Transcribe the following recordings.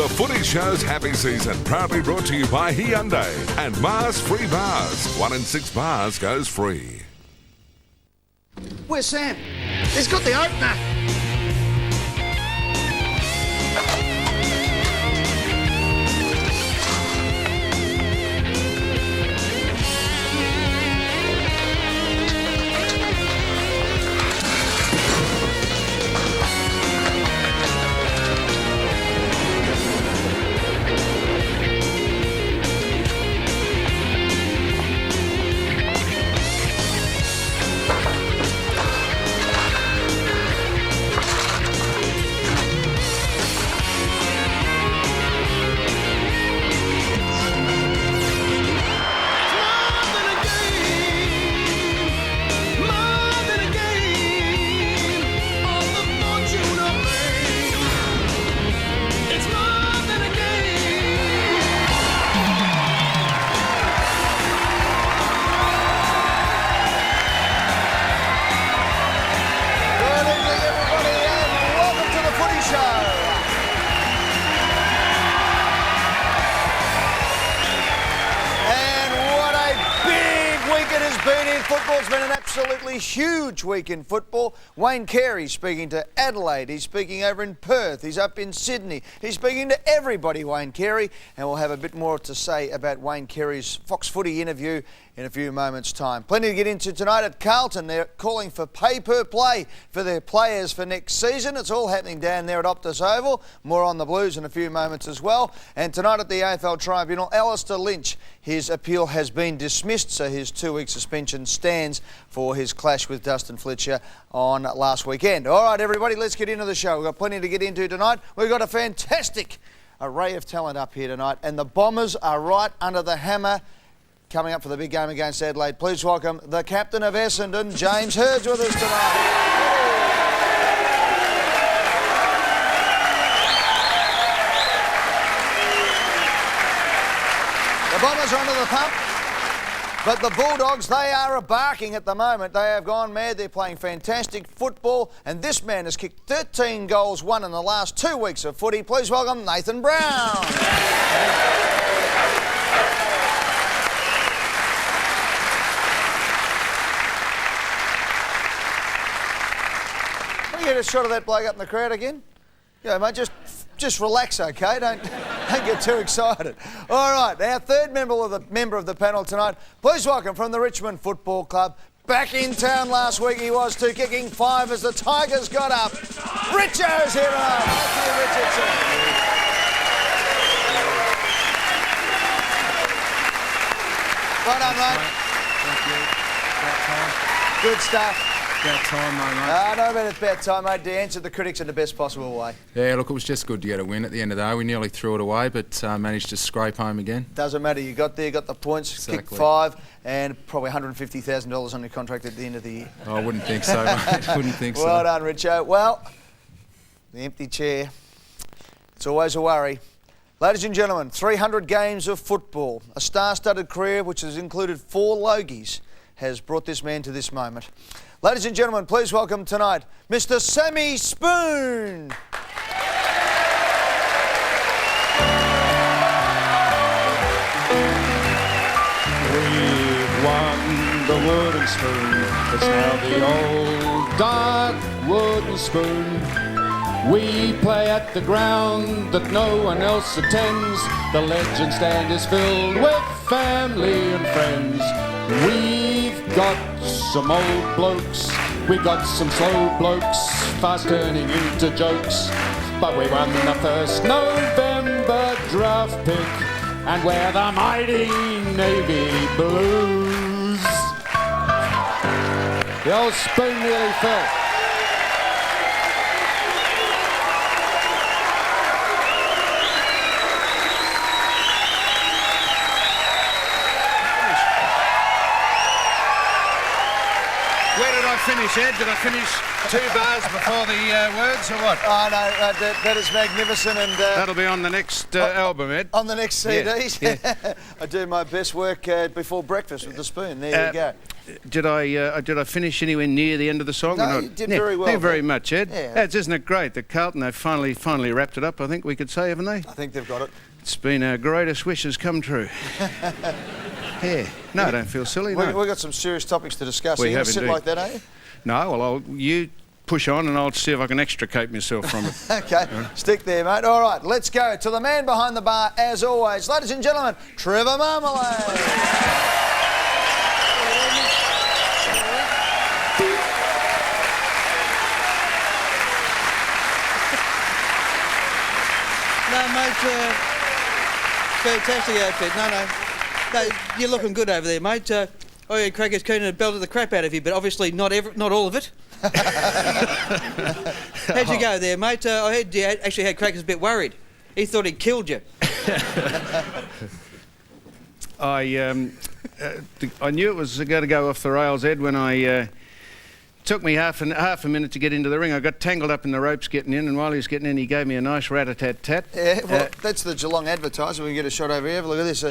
The Footy Show's happy season, proudly brought to you by Hyundai and Mars Free Bars. 1 in 6 bars goes free. Where's Sam? He's got the opener. Football's been an absolutely huge week in football. Wayne Carey speaking to Adelaide. He's speaking over in Perth. He's up in Sydney. He's speaking to everybody, Wayne Carey. And we'll have a bit more to say about Wayne Carey's Fox Footy interview in a few moments' time. Plenty to get into tonight at Carlton. They're calling for pay-per-play for their players for next season. It's all happening down there at Optus Oval. More on the Blues in a few moments as well. And tonight at the AFL Tribunal, Alistair Lynch, his appeal has been dismissed, so his 2-week suspension stands for his clash with Dustin Fletcher on last weekend. All right, everybody, let's get into the show. We've got plenty to get into tonight. We've got a fantastic array of talent up here tonight, and the Bombers are right under the hammer coming up for the big game against Adelaide. Please welcome the captain of Essendon, James Hurd's with us tonight. The Bombers are under the pump, but the Bulldogs, they are barking at the moment. They have gone mad. They're playing fantastic football, and this man has kicked 13 goals, won in the last 2 weeks of footy. Please welcome Nathan Brown. Get a shot of that bloke up in the crowd again? Yeah, mate, just relax, okay? Don't get too excited. All right, our third member of the panel tonight. Please welcome from the Richmond Football Club. Back in town last week he was too, kicking 5 as the Tigers got up. Richo's here tonight. Matthew Richardson. Well done, mate. Thank you. Good stuff. About time, mate. I know about it's about time, mate, to answer the critics in the best possible way. Yeah, look, it was just good to get a win at the end of the day. We nearly threw it away, but managed to scrape home again. Doesn't matter. You got there, got the points, exactly. Kicked 5, and probably $150,000 on your contract at the end of the year. I wouldn't think so, mate. Wouldn't think so. Well done, Richo. Well, the empty chair. It's always a worry. Ladies and gentlemen, 300 games of football, a star-studded career which has included 4 Logies, has brought this man to this moment. Ladies and gentlemen, please welcome tonight, Mr. Sammy Spoon. We've won the wooden spoon. It's now the old dark wooden spoon. We play at the ground that no one else attends. The legend stand is filled with family and friends. We've got some old blokes, we got some slow blokes, fast turning into jokes. But we won the first November draft pick, and we're the mighty Navy Blues. The old spoon nearly fell. Finish, Ed? Did I finish 2 bars before the words or what? Oh, no, that is magnificent. And that'll be on the next album, Ed. On the next CDs? Yeah. I do my best work before breakfast with the spoon. There you go. did I finish anywhere near the end of the song? No, or not? you did very well. Thank you very mate. much, Ed. Yeah. Isn't it great that Carlton have finally wrapped it up? I think we could say, haven't they? I think they've got it. It's been our greatest wishes come true. Yeah. No, I don't feel silly. No. We've got some serious topics to discuss. We Are you have going to sit indeed. like that, are you? No, well, you push on and I'll see if I can extricate myself from it. Okay, stick there, mate. All right, let's go to the man behind the bar, as always. Ladies and gentlemen, Trevor Marmalade. No, mate, fantastic outfit. No, you're looking good over there, mate. I heard Crackers Keenan belted the crap out of you, but obviously not all of it. How'd you go there, mate? I heard you actually had Crackers a bit worried. He thought he'd killed you. I knew it was going to go off the rails, Ed, when I took me half a minute to get into the ring. I got tangled up in the ropes getting in, and while he was getting in, he gave me a nice rat-a-tat-tat. Yeah, well, that's the Geelong Advertiser. We can get a shot over here. Have a look at this.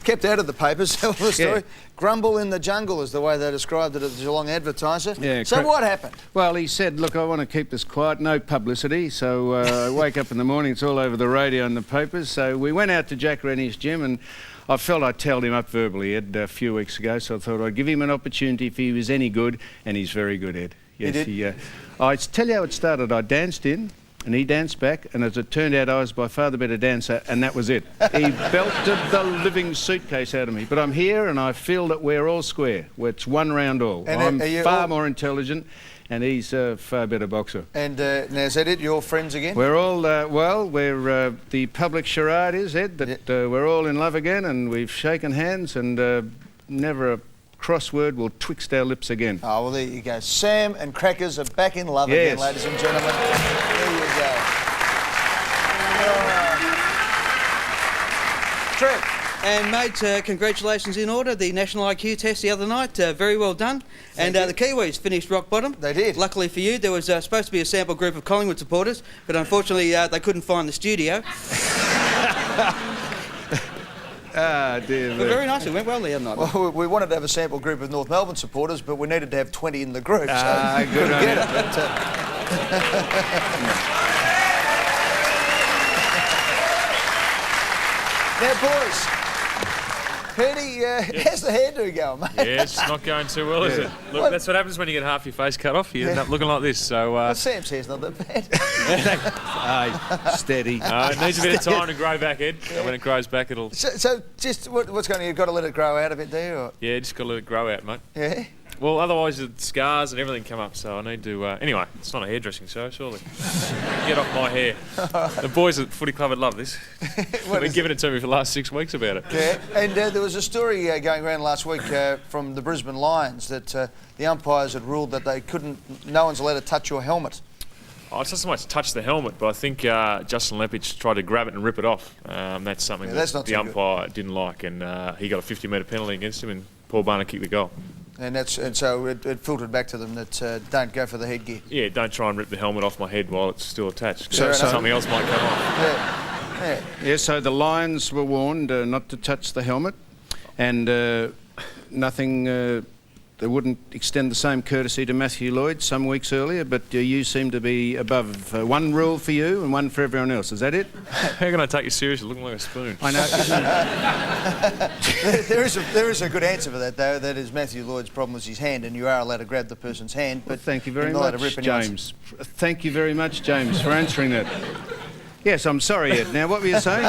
Kept out of the papers. Tell the story. Yeah. Grumble in the jungle is the way they described it at the Geelong Advertiser. Yeah, so what happened? Well, he said, look, I want to keep this quiet, no publicity. So I wake up in the morning, it's all over the radio and the papers. So we went out to Jack Rennie's gym, and I felt I tailed him up verbally, Ed, a few weeks ago. So I thought I'd give him an opportunity if he was any good, and he's very good, Ed. Yes, he did? I tell you how it started. I danced in, and he danced back, and as it turned out, I was by far the better dancer, and that was it. He belted the living suitcase out of me. But I'm here, and I feel that we're all square. It's one round all. And I'm far more intelligent, and he's a far better boxer. And now, is that it? You're all friends again? We're all, we're the public charade is, Ed, that we're all in love again, and we've shaken hands, and never a crossword will twixt our lips again. Oh, well, there you go. Sam and Crackers are back in love again, ladies and gentlemen. There you go. Trev. And, mate, congratulations in order. The National IQ test the other night, very well done. And the Kiwis finished rock bottom. They did. Luckily for you, there was supposed to be a sample group of Collingwood supporters, but unfortunately they couldn't find the studio. Ah, dear. But very nice. It went well the other night. Well, we wanted to have a sample group of North Melbourne supporters, but we needed to have 20 in the group, so good couldn't on get you. it. But, now, boys, Petey, how's the hairdo going, mate? Yeah, it's not going too well, is it? Look, What? that's what happens when you get half your face cut off. You end up looking like this. So Well, Sam's hair's not that bad. Aye, steady. it needs a bit of time to grow back, Ed. And when it grows back, it'll... So just what's going on? You've got to let it grow out a bit, do you? Or? Yeah, just got to let it grow out, mate. Yeah? Well, otherwise the scars and everything come up, so I need to... anyway, it's not a hairdressing show, surely. Get off my hair. The boys at Footy Club would love this. They've been giving it to me for the last 6 weeks about it. Yeah, and there was a story going around last week from the Brisbane Lions that the umpires had ruled that no one's allowed to touch your helmet. Oh, it's not so much touch the helmet, but I think Justin Lepich tried to grab it and rip it off. That's something that's that not the so umpire didn't like, and he got a 50-metre penalty against him, and Paul Barner kicked the goal. And so it filtered back to them that don't go for the headgear. Yeah, don't try and rip the helmet off my head while it's still attached. So Something else might come off. Yeah. Yeah, so the Lions were warned not to touch the helmet, and nothing... They wouldn't extend the same courtesy to Matthew Lloyd some weeks earlier, but you seem to be above one rule for you and one for everyone else. Is that it? How can I take you seriously looking like a spoon? I know. there is a good answer for that, though. That is Matthew Lloyd's problem was his hand, and you are allowed to grab the person's hand. But Thank you very you're not allowed to much, rip anyone's- James. Thank you very much, James, for answering that. Yes, I'm sorry, Ed. Now, what were you saying?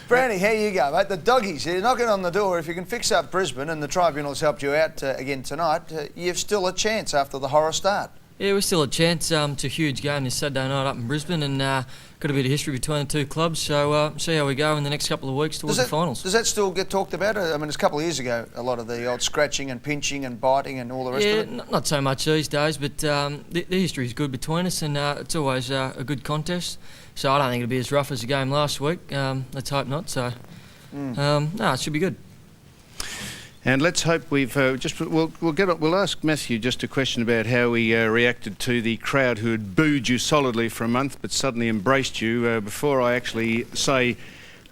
Brownie, how you go, mate? The doggies, they're knocking on the door. If you can fix up Brisbane and the Tribunal's helped you out again tonight, you've still a chance after the horror start. Yeah, we're still a chance. It's a huge game this Saturday night up in Brisbane, and got a bit of history between the two clubs, so see how we go in the next couple of weeks towards the finals. Does that still get talked about? I mean, it's a couple of years ago, a lot of the old scratching and pinching and biting and all the rest of it. Not so much these days, but the history is good between us, and it's always a good contest. So I don't think it'll be as rough as the game last week. Let's hope not. So no, it should be good. And let's hope we've we'll ask Matthew just a question about how he reacted to the crowd who had booed you solidly for a month, but suddenly embraced you. Before I actually say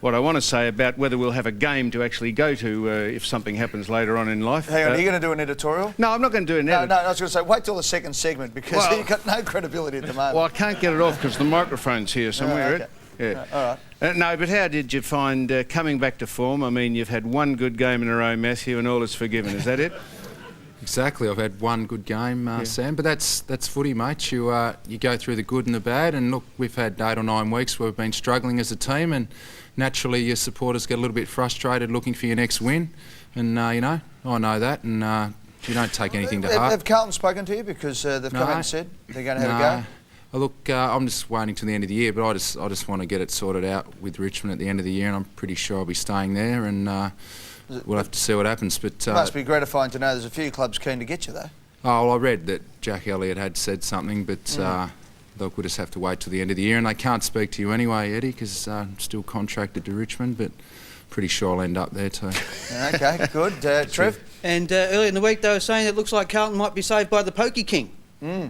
what I want to say about whether we'll have a game to actually go to if something happens later on in life. Hang on, are you going to do an editorial? No, I'm not going to do an editorial. No, I was going to say, wait till the second segment because you've got no credibility at the moment. Well, I can't get it off because the microphone's here somewhere. Okay. Yeah. All right. No, but how did you find coming back to form? I mean, you've had one good game in a row, Matthew, and all is forgiven. Is that it? Exactly. I've had one good game, Sam, but that's footy, mate. You go through the good and the bad, and look, we've had 8 or 9 weeks where we've been struggling as a team, and naturally your supporters get a little bit frustrated looking for your next win, and you know, I know that, and you don't take anything to heart. Have Carlton spoken to you because they've come out and said they're going to have a go? Look, I'm just waiting till the end of the year, but I just want to get it sorted out with Richmond at the end of the year, and I'm pretty sure I'll be staying there, and we'll have to see what happens. But it must be gratifying to know there's a few clubs keen to get you, though. Oh, well, I read that Jack Elliott had said something, but look, we'll just have to wait till the end of the year, and I can't speak to you anyway, Eddie, because I'm still contracted to Richmond, but pretty sure I'll end up there too. Okay, good. Trev? And earlier in the week they were saying it looks like Carlton might be saved by the Pokey King.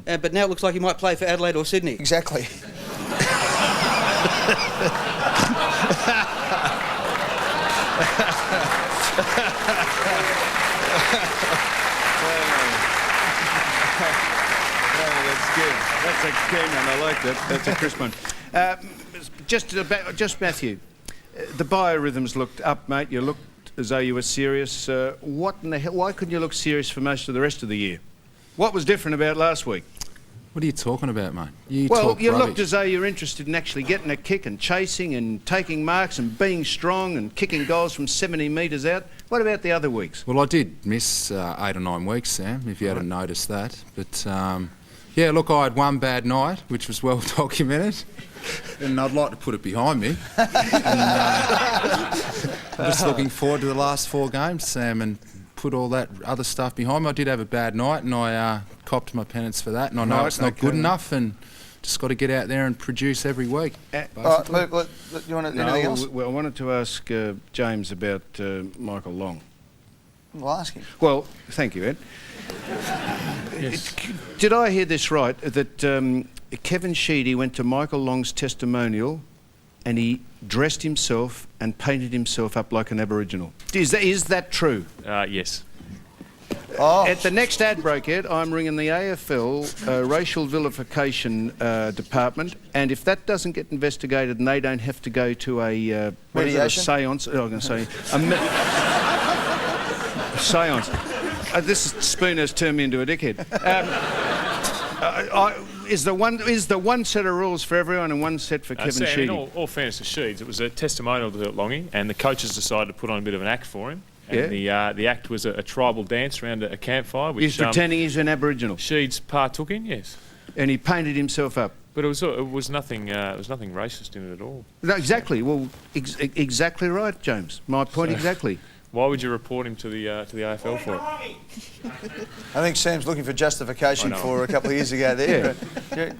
But now it looks like he might play for Adelaide or Sydney. Exactly. That's good. That's a keen one. I like that. That's a crisp one. Just Matthew, the biorhythms looked up, mate. You looked as though you were serious. What in the hell? Why couldn't you look serious for most of the rest of the year? What was different about last week? What are you talking about, mate? You looked as though you're interested in actually getting a kick and chasing and taking marks and being strong and kicking goals from 70 metres out. What about the other weeks? Well, I did miss 8 or 9 weeks, Sam, if you hadn't noticed that. But, yeah, look, I had one bad night, which was well documented, and I'd like to put it behind me. And, I'm just looking forward to the last 4 games, Sam, and put all that other stuff behind me. I did have a bad night, and I copped my penance for that, and I know it's not good enough, and just got to get out there and produce every week. Right, Luke, you want anything else? Well, I wanted to ask James about Michael Long. Well, ask him. Well, thank you, Ed. Yes. Did I hear this right, that Kevin Sheedy went to Michael Long's testimonial and he dressed himself and painted himself up like an Aboriginal? Is that true? Yes. Oh. At the next ad break, Ed, I'm ringing the AFL racial vilification department, and if that doesn't get investigated and they don't have to go to a seance, I'm going to say a seance. This spoon has turned me into a dickhead. Is the one set of rules for everyone and one set for Kevin Sheedy? In all fairness to Sheeds, it was a testimonial to Longy, and the coaches decided to put on a bit of an act for him. And the act was a tribal dance around a campfire. Which, he's pretending he's an Aboriginal. Sheeds partook in, yes. And he painted himself up. But it was nothing. There was nothing racist in it at all. No, exactly. Well, exactly right, James. My point exactly. Why would you report him to the AFL for it? I think Sam's looking for justification for a couple of years ago there. Yeah.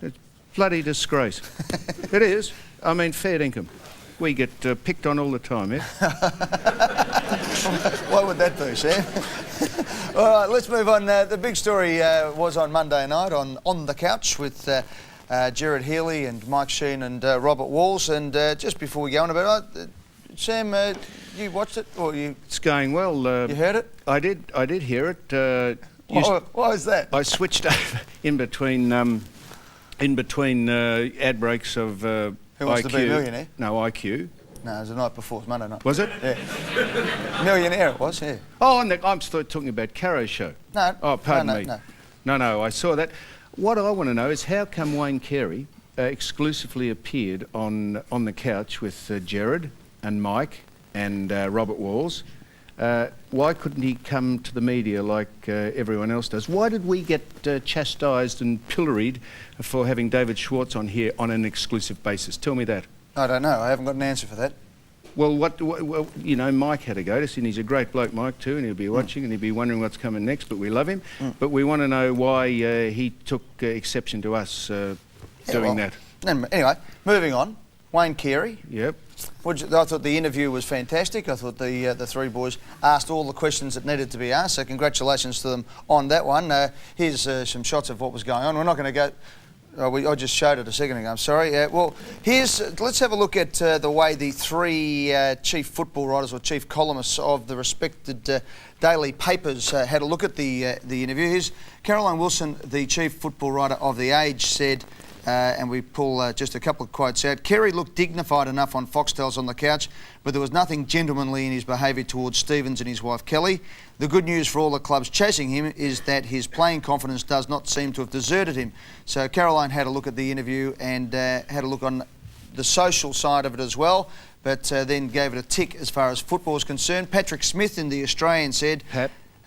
It's bloody disgrace. It is. I mean, fair income. We get picked on all the time, yeah? Why would that be, Sam? All right, let's move on. The big story was on Monday night on the couch with Gerard Healy and Mike Sheen and Robert Walls. And just before we go on about it, Sam, you watched it, or you? It's going well. You heard it? I did hear it. Why is that? I switched over in between ad breaks of Who Wants to Be a Millionaire? No, IQ. No, it was the night before. It was Monday night. Was it? Yeah. Millionaire it was, yeah. Oh, I'm still talking about Carey's show. No. Oh, pardon me. No. No, I saw that. What I want to know is how come Wayne Carey exclusively appeared on the couch with Gerard and Mike and Robert Walls. Why couldn't he come to the media like everyone else does? Why did we get chastised and pilloried for having David Schwartz on here on an exclusive basis? Tell me that. I don't know. I haven't got an answer for that. Well, Mike had a go to us, and he's a great bloke, Mike, too, and he'll be watching and he'll be wondering what's coming next, but we love him. But we want to know why he took exception to us doing that. Anyway, moving on. Wayne Carey. Yep. I thought the interview was fantastic. I thought the three boys asked all the questions that needed to be asked, so congratulations to them on that one. Here's some shots of what was going on. We're not going to go I just showed it a second ago. I'm sorry. Well, let's have a look at the way the three chief football writers or chief columnists of the respected daily papers had a look at the interview. Here's Caroline Wilson, the chief football writer of The Age, said, and we pull just a couple of quotes out. Carey looked dignified enough on Foxtel's on the couch, but there was nothing gentlemanly in his behaviour towards Stevens and his wife Kelly. The good news for all the clubs chasing him is that his playing confidence does not seem to have deserted him. So Caroline had a look at the interview and had a look on the social side of it as well, but then gave it a tick as far as football is concerned. Patrick Smith in The Australian said...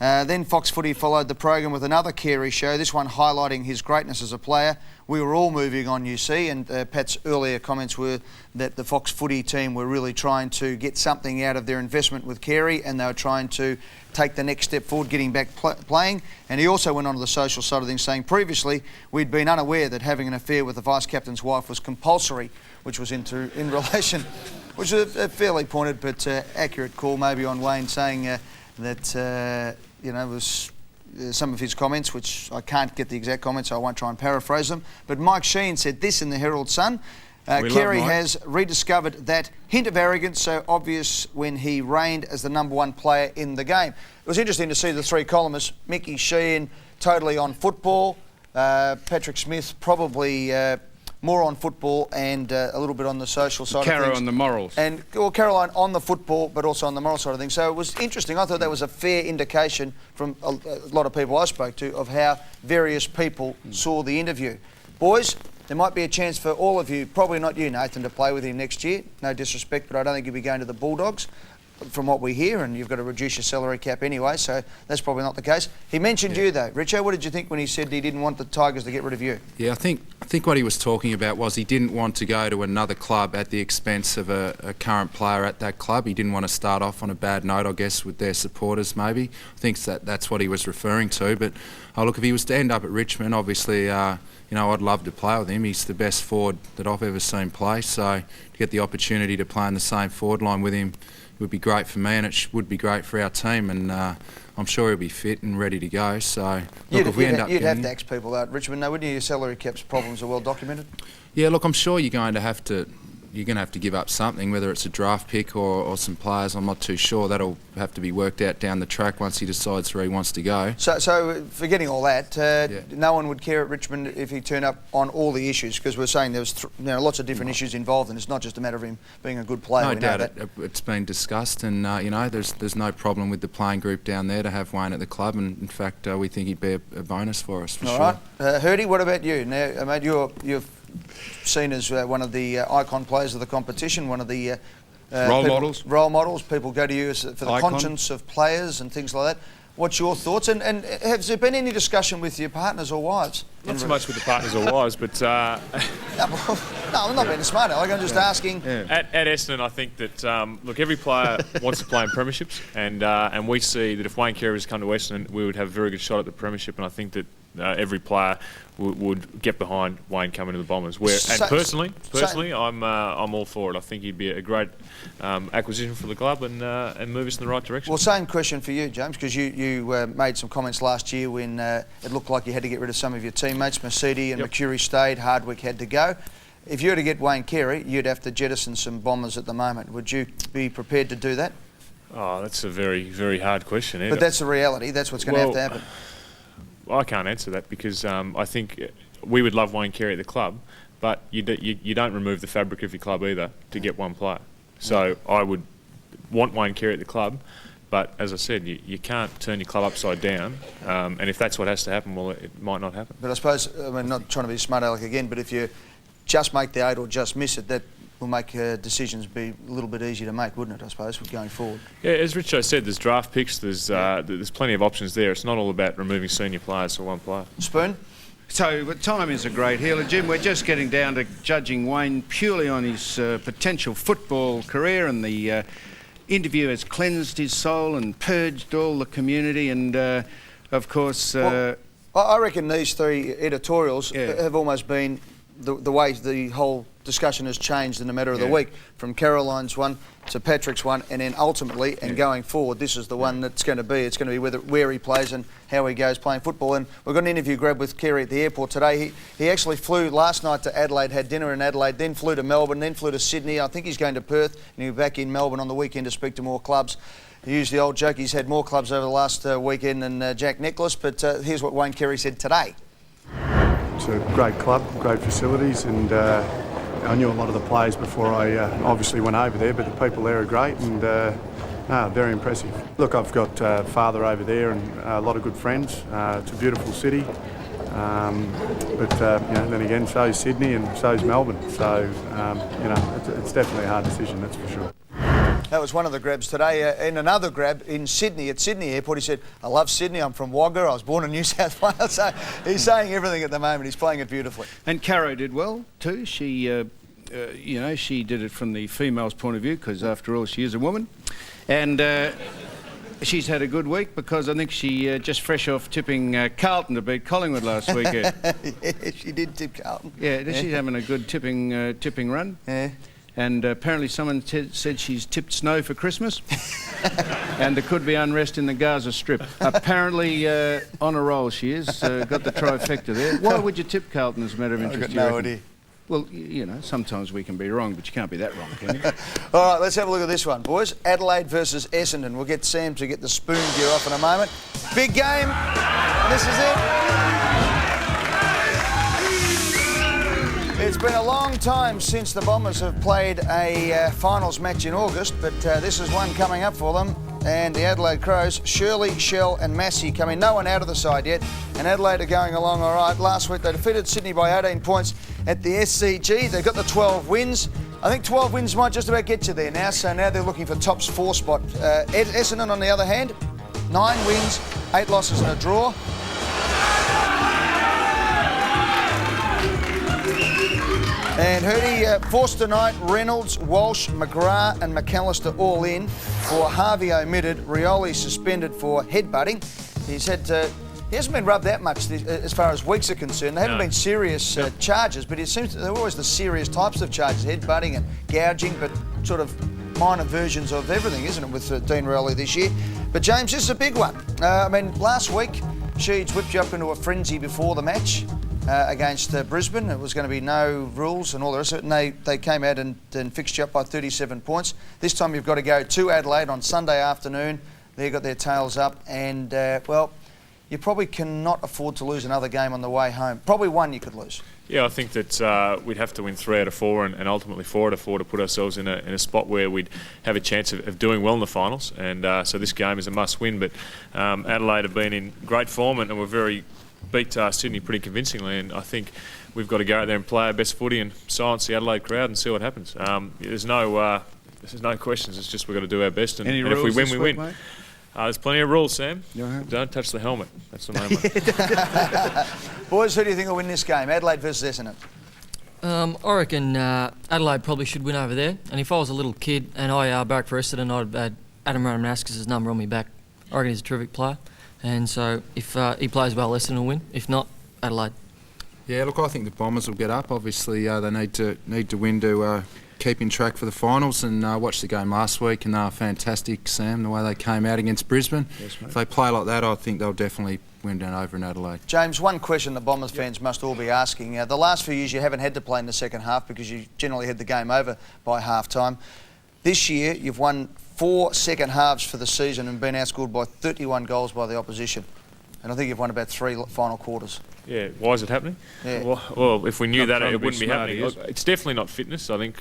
then Fox Footy followed the program with another Carey show, this one highlighting his greatness as a player. We were all moving on, you see, and Pat's earlier comments were that the Fox Footy team were really trying to get something out of their investment with Carey, and they were trying to take the next step forward, getting back playing. And he also went on to the social side of things, saying previously we'd been unaware that having an affair with the vice-captain's wife was compulsory, which was in relation, which is a fairly pointed but accurate call maybe on Wayne, saying that... was some of his comments, which I can't get the exact comments, so I won't try and paraphrase them. But Mike Sheehan said this in the Herald Sun. Carey has rediscovered that hint of arrogance so obvious when he reigned as the #1 player in the game. It was interesting to see the three columnists, Mickey Sheehan totally on football, Patrick Smith probably more on football and a little bit on the social side of things. Caro on the morals. And Caroline on the football, but also on the moral side of things. So it was interesting. I thought that was a fair indication from a lot of people I spoke to of how various people saw the interview. Boys, there might be a chance for all of you, probably not you, Nathan, to play with him next year. No disrespect, but I don't think you'll be going to the Bulldogs, from what we hear, and you've got to reduce your salary cap anyway, so that's probably not the case. He mentioned you, though. Richo, what did you think when he said he didn't want the Tigers to get rid of you? Yeah, I think what he was talking about was he didn't want to go to another club at the expense of a current player at that club. He didn't want to start off on a bad note, I guess, with their supporters, maybe. I think that's what he was referring to. But, look, if he was to end up at Richmond, obviously... I'd love to play with him. He's the best forward that I've ever seen play. So to get the opportunity to play in the same forward line with him would be great for me, and it would be great for our team. And I'm sure he'll be fit and ready to go. So look, if we end up you'd have to ask people out, Richmond. No, wouldn't you? Your salary cap's problems are well documented. Yeah, look, I'm sure you're going to have to give up something, whether it's a draft pick or some players. I'm not too sure. That'll have to be worked out down the track once he decides where he wants to go. So forgetting all that, no one would care at Richmond if he turned up on all the issues, because we're saying there was lots of different issues involved, and it's not just a matter of him being a good player. No doubt it's been discussed, and there's no problem with the playing group down there to have Wayne at the club, and in fact we think he'd be a bonus for us for sure. All right, Hurdy, what about you? Now, mate, you're seen as one of the icon players of the competition, one of the role models. Role models. People go to you for the conscience of players and things like that. What's your thoughts? And has there been any discussion with your partners or wives? Not so much with the partners or wives, but... No, I'm not being smart, Alec. I'm just asking. Yeah. At Essendon, I think that, look, every player wants to play in premierships, and we see that if Wayne Carey was to come to Essendon, we would have a very good shot at the premiership, and I think that every player would get behind Wayne coming to the Bombers. Personally, I'm all for it. I think he'd be a great acquisition for the club and move us in the right direction. Well, same question for you, James, because you made some comments last year when it looked like you had to get rid of some of your teammates. Mercedes and Mercury stayed, Hardwick had to go. If you were to get Wayne Carey, you'd have to jettison some Bombers at the moment. Would you be prepared to do that? Oh, that's a very, very hard question. But that's the reality. That's what's going to have to happen. I can't answer that because I think we would love Wayne Carey at the club, but you don't remove the fabric of your club either to get one player. So I would want Wayne Carey at the club, but as I said, you can't turn your club upside down, and if that's what has to happen, well, it might not happen. But I suppose, not trying to be smart aleck again, but if you just make the 8 or just miss it, that will make decisions be a little bit easier to make, wouldn't it, I suppose, going forward? Yeah, as Richo said, there's draft picks, there's plenty of options there. It's not all about removing senior players for one player. Spoon? So time is a great healer, Jim. We're just getting down to judging Wayne purely on his potential football career, and the interview has cleansed his soul and purged all the community, and of course... I reckon these three editorials have almost been the way the whole discussion has changed in the matter of the week, from Caroline's one to Patrick's one, and then ultimately and going forward, this is the one that's going to be. It's going to be where he plays and how he goes playing football. And we've got an interview grabbed with Carey at the airport today. He actually flew last night to Adelaide, had dinner in Adelaide, then flew to Melbourne, then flew to Sydney. I think he's going to Perth, and he'll be back in Melbourne on the weekend to speak to more clubs. He used the old joke, he's had more clubs over the last weekend than Jack Nicklaus, but here's what Wayne Carey said today. It's a great club, great facilities, and I knew a lot of the players before I obviously went over there, but the people there are great and very impressive. Look, I've got father over there and a lot of good friends. It's a beautiful city, but then again, so is Sydney and so is Melbourne. So it's definitely a hard decision, that's for sure. That was one of the grabs today. In another grab in Sydney, at Sydney Airport, he said, I love Sydney, I'm from Wagga, I was born in New South Wales. So he's saying everything at the moment, he's playing it beautifully. And Carey did well too. She, she did it from the female's point of view, because after all, she is a woman. And she's had a good week, because I think she just fresh off tipping Carlton to beat Collingwood last weekend. Yeah, she did tip Carlton. Yeah, she's having a good tipping run. Yeah. And apparently someone said she's tipped snow for Christmas. And there could be unrest in the Gaza Strip. Apparently on a roll she is. Got the trifecta there. Why would you tip Carlton as a matter of interest? I've got no idea. Well, sometimes we can be wrong, but you can't be that wrong, can you? All right, let's have a look at this one, boys. Adelaide versus Essendon. We'll get Sam to get the spoon gear off in a moment. Big game. This is it. It's been a long time since the Bombers have played a finals match in August, but this is one coming up for them. And the Adelaide Crows, Shirley, Shell and Massey come in. No one out of the side yet, and Adelaide are going along all right. Last week they defeated Sydney by 18 points at the SCG. They've got the 12 wins. I think 12 wins might just about get you there now, so now they're looking for tops 4 spot. Essendon, on the other hand, 9 wins, 8 losses and a draw. And Hurdy, Forster Knight, Reynolds, Walsh, McGrath and McAllister all in for Harvey omitted. Rioli suspended for headbutting. He hasn't been rubbed that much as far as weeks are concerned. They haven't been serious charges, but it seems they're always the serious types of charges, headbutting and gouging, but sort of minor versions of everything, isn't it, with Dean Rioli this year? But James, this is a big one. Last week, Sheeds whipped you up into a frenzy before the match. Against Brisbane. It was going to be no rules and all the rest of it, and they came out and fixed you up by 37 points. This time you've got to go to Adelaide on Sunday afternoon. They got their tails up, and you probably cannot afford to lose another game on the way home. Probably one you could lose. Yeah, I think that we'd have to win 3 out of 4 and ultimately 4 out of 4 to put ourselves in a spot where we'd have a chance of doing well in the finals. And so this game is a must-win. But Adelaide have been in great form and we're beat Sydney pretty convincingly, and I think we've got to go out there and play our best footy and silence the Adelaide crowd and see what happens. There's no questions. It's just we've got to do our best, and if we win, we win. Mate? There's plenty of rules, Sam. Don't touch the helmet. That's the main one. Boys, who do you think will win this game? Adelaide versus Essendon. I reckon Adelaide probably should win over there. And if I was a little kid and I barracked for Essendon, I'd add Adam Ranaskis' number on me back. I reckon he's a terrific player. And so if he plays well, Essendon will win. If not, Adelaide. Yeah, look, I think the Bombers will get up. Obviously, they need to win to keep in track for the finals. And watched the game last week, and they were fantastic, Sam, the way they came out against Brisbane. Yes, if they play like that, I think they'll definitely win down over in Adelaide. James, one question the Bombers fans must all be asking. The last few years you haven't had to play in the second half because you generally had the game over by half-time. This year you've won 4 second halves for the season and been outscored by 31 goals by the opposition. And I think you've won about 3 final quarters. Yeah, why is it happening? Yeah. Well, if we knew that, it wouldn't be happening. Look, it's definitely not fitness. I think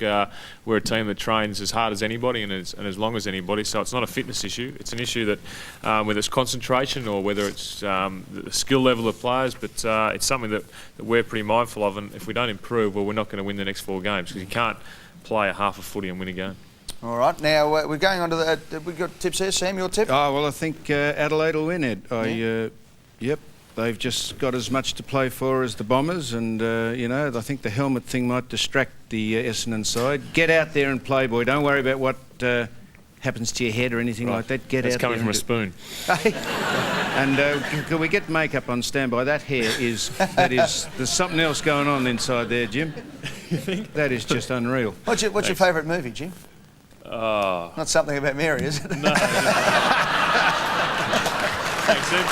we're a team that trains as hard as anybody and as long as anybody, so it's not a fitness issue. It's an issue that, whether it's concentration or whether it's the skill level of players, but it's something that we're pretty mindful of, and if we don't improve, well, we're not going to win the next 4 games because you can't play a half of footy and win a game. All right, now we're going on to the... we've got tips here. Sam, your tip? Oh, well, I think Adelaide will win, Ed. Yep, they've just got as much to play for as the Bombers, and, I think the helmet thing might distract the Essendon side. Get out there and play, boy. Don't worry about what happens to your head or anything like that, get It's out coming there from a and spoon. And can we get makeup on standby? That hair there's something else going on inside there, Jim. You think? That is just unreal. What's your favourite movie, Jim? Not Something About Mary, is it? No. Thanks, Ed.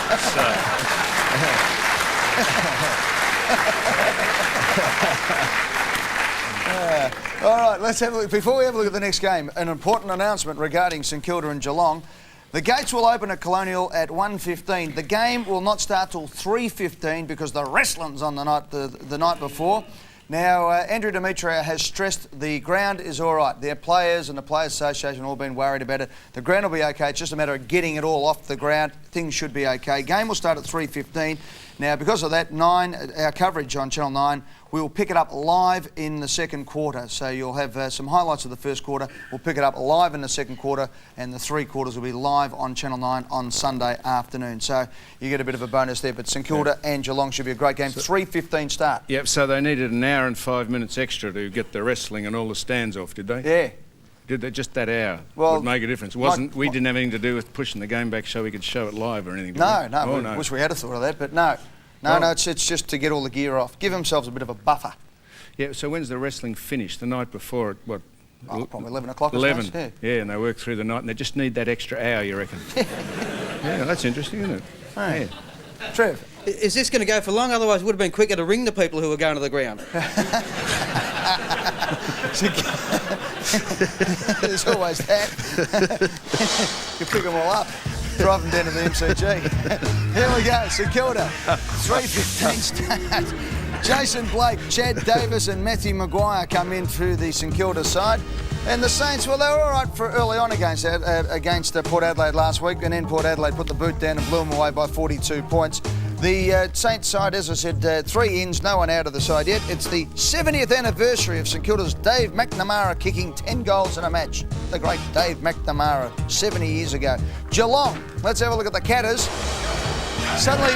All right, let's have a look. Before we have a look at the next game, an important announcement regarding St Kilda and Geelong. The gates will open at Colonial at 1:15. The game will not start till 3:15 because the wrestling's on the night before. Now, Andrew Demetrio has stressed the ground is all right. Their players and the Players Association have all been worried about it. The ground will be okay. It's just a matter of getting it all off the ground. Things should be okay. Game will start at 3:15. Now, because of that, our coverage on Channel 9, we will pick it up live in the second quarter. So you'll have some highlights of the first quarter. We'll pick it up live in the second quarter, and the three quarters will be live on Channel 9 on Sunday afternoon. So you get a bit of a bonus there. But St Kilda and Geelong should be a great game. 3:15 start. Yep, so they needed an hour and 5 minutes extra to get the wrestling and all the stands off, did they? Yeah. Did they? Just that hour would make a difference. We didn't have anything to do with pushing the game back so we could show it live or anything. No. Wish we had thought of that, but no. No, it's just to get all the gear off. Give themselves a bit of a buffer. Yeah, so when's the wrestling finished? The night before at what? Probably 11 o'clock. 11. Yeah, and they work through the night and they just need that extra hour, you reckon? Yeah, that's interesting, isn't it? Hey. Yeah. Trev. Is this going to go for long? Otherwise it would have been quicker to ring the people who are going to the ground. There's always that. You pick them all up. Drive them down to the MCG. Here we go, St Kilda. 3:15 start. Jason Blake, Chad Davis and Matthew Maguire come in through the St Kilda side. And the Saints, well, they were all right for early on against Port Adelaide last week, and then Port Adelaide put the boot down and blew them away by 42 points. The Saints side, as I said, 3 ins, no one out of the side yet. It's the 70th anniversary of St Kilda's Dave McNamara kicking 10 goals in a match. The great Dave McNamara, 70 years ago. Geelong, let's have a look at the Catters. Suddenly,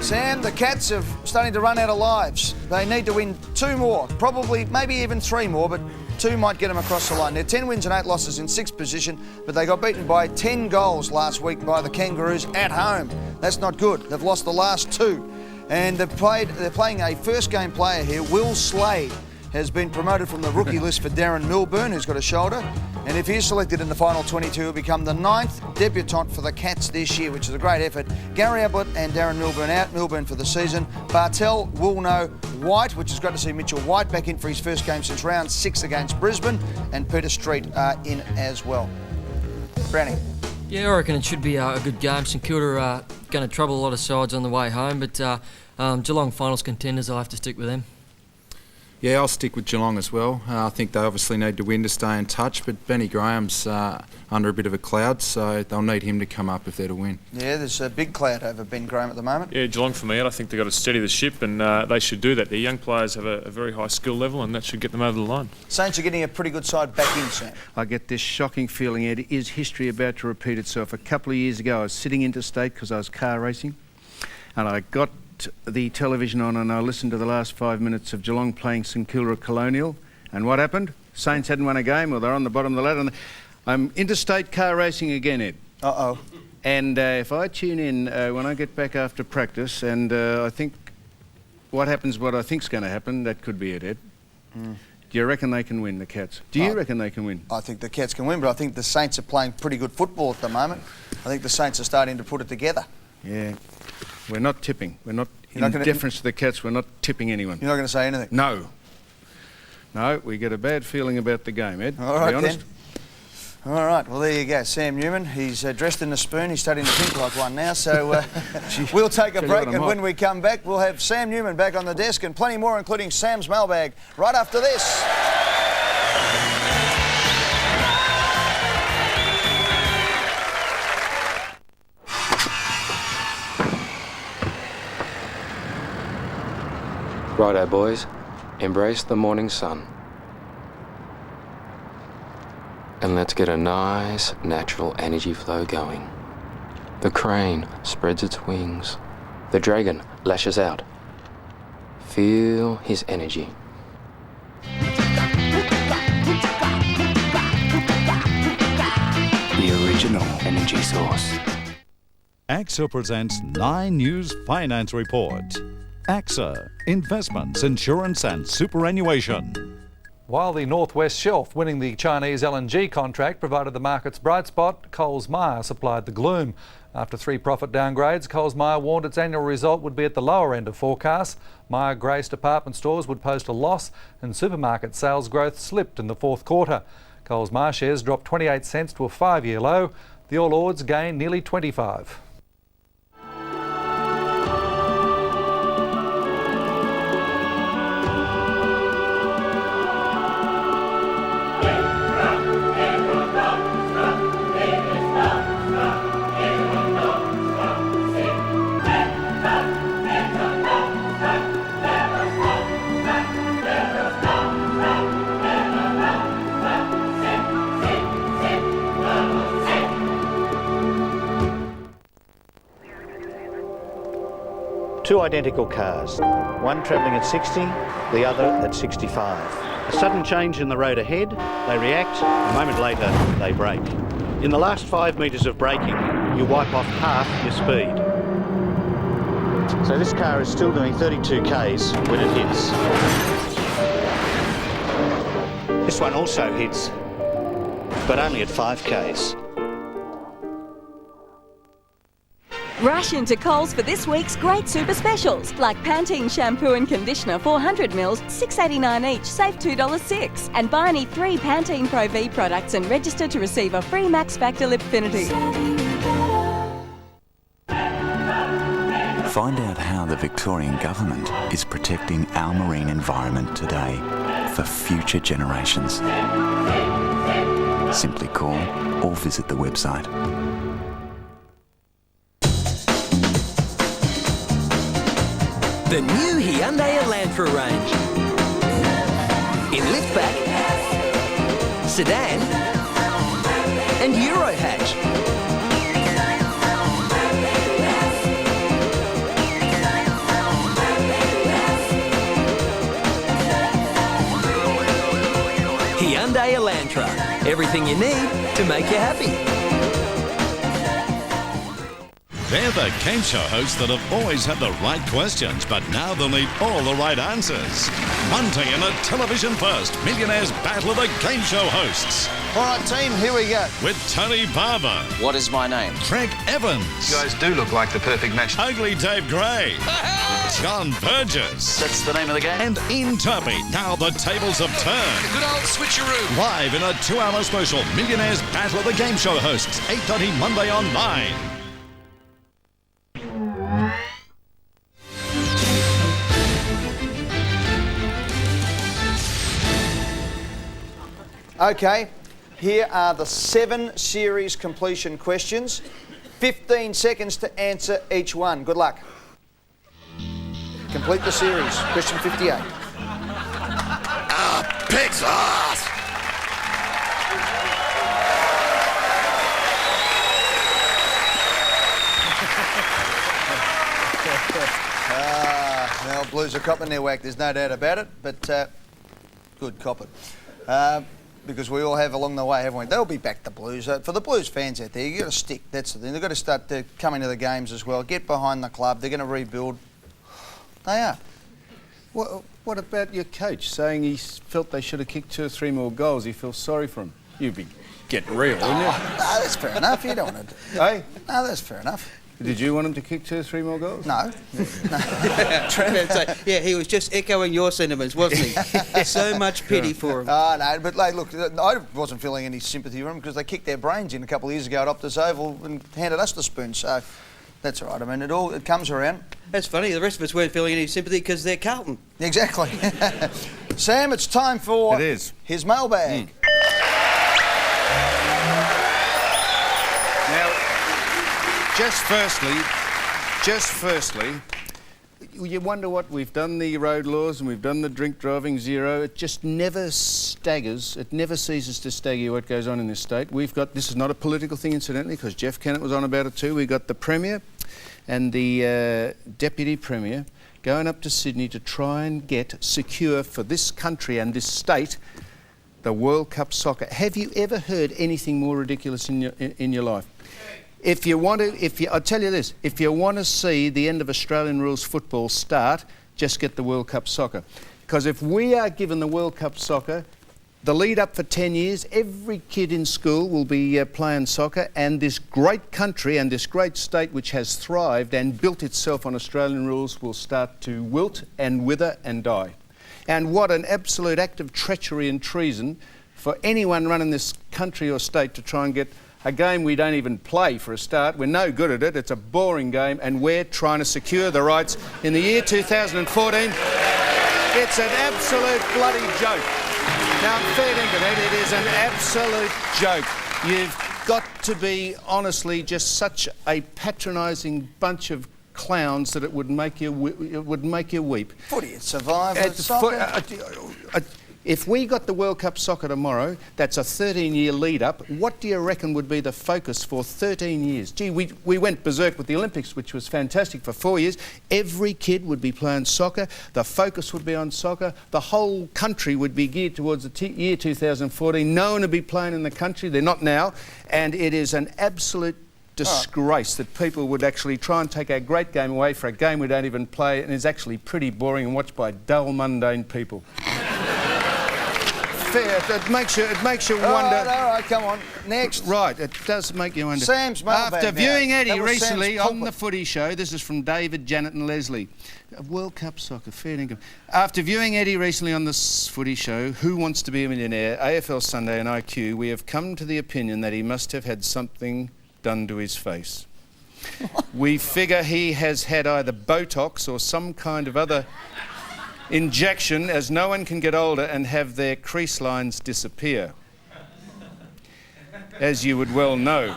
Sam, the Cats are starting to run out of lives. They need to win 2 more, probably, maybe even 3 more, but 2 might get them across the line. They're 10 wins and 8 losses in 6th position, but they got beaten by 10 goals last week by the Kangaroos at home. That's not good. They've lost the last 2. And they're playing a first game player here. Will Slade has been promoted from the rookie list for Darren Milburn, who's got a shoulder. And if he's selected in the final 22, he'll become the 9th debutant for the Cats this year, which is a great effort. Gary Ablett and Darren Milburn out, Milburn for the season. Bartel, Woolno, White, which is great to see Mitchell White back in for his first game since round 6 against Brisbane. And Peter Street are in as well. Brownie. Yeah, I reckon it should be a good game. St Kilda are going to trouble a lot of sides on the way home, but Geelong finals contenders, I'll have to stick with them. Yeah, I'll stick with Geelong as well. I think they obviously need to win to stay in touch, but Benny Graham's under a bit of a cloud, so they'll need him to come up if they're to win. Yeah, there's a big cloud over Ben Graham at the moment. Yeah, Geelong for me, I think they've got to steady the ship, and they should do that. Their young players have a very high skill level, and that should get them over the line. Saints are getting a pretty good side back in, Sam. I get this shocking feeling, Ed, is history about to repeat itself? A couple of years ago, I was sitting interstate because I was car racing, and I got the television on and I listened to the last 5 minutes of Geelong playing St Kilda Colonial, and what happened? Saints hadn't won a game, or they're on the bottom of the ladder. And I'm interstate car racing again, Ed. Uh-oh. And if I tune in when I get back after practice, and I think what I think's going to happen, that could be it, Ed. Do you reckon they can win, the Cats? Do you reckon they can win? I think the Cats can win, but I think the Saints are playing pretty good football at the moment. I think the Saints are starting to put it together. Yeah. We're not tipping. We're not, in deference to the Cats, we're not tipping anyone. You're not going to say anything? No. No, we get a bad feeling about the game, Ed. All right, to be honest. Then. All right, well, there you go. Sam Newman, he's dressed in a spoon. He's starting to think like one now. So we'll take a break, and when we come back, we'll have Sam Newman back on the desk and plenty more, including Sam's mailbag, right after this. Righto, boys. Embrace the morning sun. And let's get a nice, natural energy flow going. The crane spreads its wings. The dragon lashes out. Feel his energy. original energy source. AXA presents 9 News Finance Report. AXA, investments, insurance and superannuation. While the Northwest Shelf winning the Chinese LNG contract provided the market's bright spot, Coles Myer supplied the gloom. After 3 profit downgrades, Coles Myer warned its annual result would be at the lower end of forecasts. Myer Grace department stores would post a loss and supermarket sales growth slipped in the fourth quarter. Coles Myer shares dropped 28 cents to a 5-year low. The All Ords gained nearly 25. Two identical cars, one travelling at 60, the other at 65. A sudden change in the road ahead, they react, a moment later they brake. In the last 5 metres of braking, you wipe off half your speed. So this car is still doing 32 k's when it hits. This one also hits, but only at 5 k's. Rush into Coles for this week's great super specials, like Pantene shampoo and conditioner 400 mils, $6.89 each, save $2.06. And buy any 3 Pantene Pro V products and register to receive a free Max Factor Lipfinity. Find out how the Victorian Government is protecting our marine environment today for future generations. Simply call or visit the website. The new Hyundai Elantra range. In liftback, sedan and Euro hatch. Hyundai Elantra. Everything you need to make you happy. They're the game show hosts that have always had the right questions, but now they'll need all the right answers. Monday in a television first, Millionaires Battle of the Game Show hosts. All right, team, here we go. With Tony Barber. What is my name? Craig Evans. You guys do look like the perfect match. Ugly Dave Gray. John Burgess. That's the name of the game. And Ian Turpie. Now the tables have turned. Good old switcheroo. Live in a 2-hour special, Millionaires Battle of the Game Show hosts, 8:30 Monday on 9. Okay, here are the 7 series completion questions. 15 seconds to answer each one. Good luck. Complete the series. Question 58. Pig's ass. Well, Blues are copping their whack, there's no doubt about it, but good, cop it. Because we all have along the way, haven't we? They'll be back, the Blues. For the Blues fans out there, you've got to stick. That's the thing. They've got to start coming to the games as well. Get behind the club. They're going to rebuild. They are. What about your coach saying he felt they should have kicked 2 or 3 more goals? He feels sorry for them. You'd be getting real, wouldn't you? No, that's fair enough. You don't want to. Hey? No, that's fair enough. Did you want him to kick 2 or 3 more goals? No. Yeah, he was just echoing your sentiments, wasn't he? So much pity for him. Oh, no, but like, look, I wasn't feeling any sympathy for him because they kicked their brains in a couple of years ago at Optus Oval and handed us the spoon, so that's all right. I mean, it comes around. That's funny, the rest of us weren't feeling any sympathy because they're Carlton. Exactly. Sam, it's time for his mailbag. Now, just firstly, you wonder what we've done the road laws and we've done the drink driving zero. It just never staggers. It never ceases to stagger what goes on in this state. We've got, this is not a political thing, incidentally, because Jeff Kennett was on about it too. We've got the Premier and the Deputy Premier going up to Sydney to try and secure for this country and this state the World Cup soccer. Have you ever heard anything more ridiculous in your life? If you want to, I'll tell you this, if you want to see the end of Australian rules football start, just get the World Cup soccer. Because if we are given the World Cup soccer, the lead up for 10 years, every kid in school will be playing soccer, and this great country and this great state which has thrived and built itself on Australian rules will start to wilt and wither and die. And what an absolute act of treachery and treason for anyone running this country or state to try and get a game we don't even play for a start. We're no good at it. It's a boring game, and we're trying to secure the rights in the year 2014. It's an absolute bloody joke. Now, I'm fair dinkum, it is an absolute joke. You've got to be, honestly, just such a patronising bunch of clowns that it would make you weep. Footy, it survived soccer. If we got the World Cup soccer tomorrow, that's a 13-year lead-up. What do you reckon would be the focus for 13 years? Gee, we went berserk with the Olympics, which was fantastic for 4 years. Every kid would be playing soccer. The focus would be on soccer. The whole country would be geared towards the year 2014. No one would be playing in the country. They're not now. And it is an absolute disgrace that people would actually try and take our great game away for a game we don't even play, and is actually pretty boring and watched by dull, mundane people. It makes you wonder. All right, come on. Next. Right, it does make you wonder. Sam's mailbag. After viewing now. Eddie recently on the Footy show, this is from David, Janet and Leslie. World Cup soccer, fair dinkum. After viewing Eddie recently on this Footy show, Who Wants to Be a Millionaire, AFL Sunday and IQ, we have come to the opinion that he must have had something done to his face. We figure he has had either Botox or some kind of other injection, as no one can get older and have their crease lines disappear. As you would well know,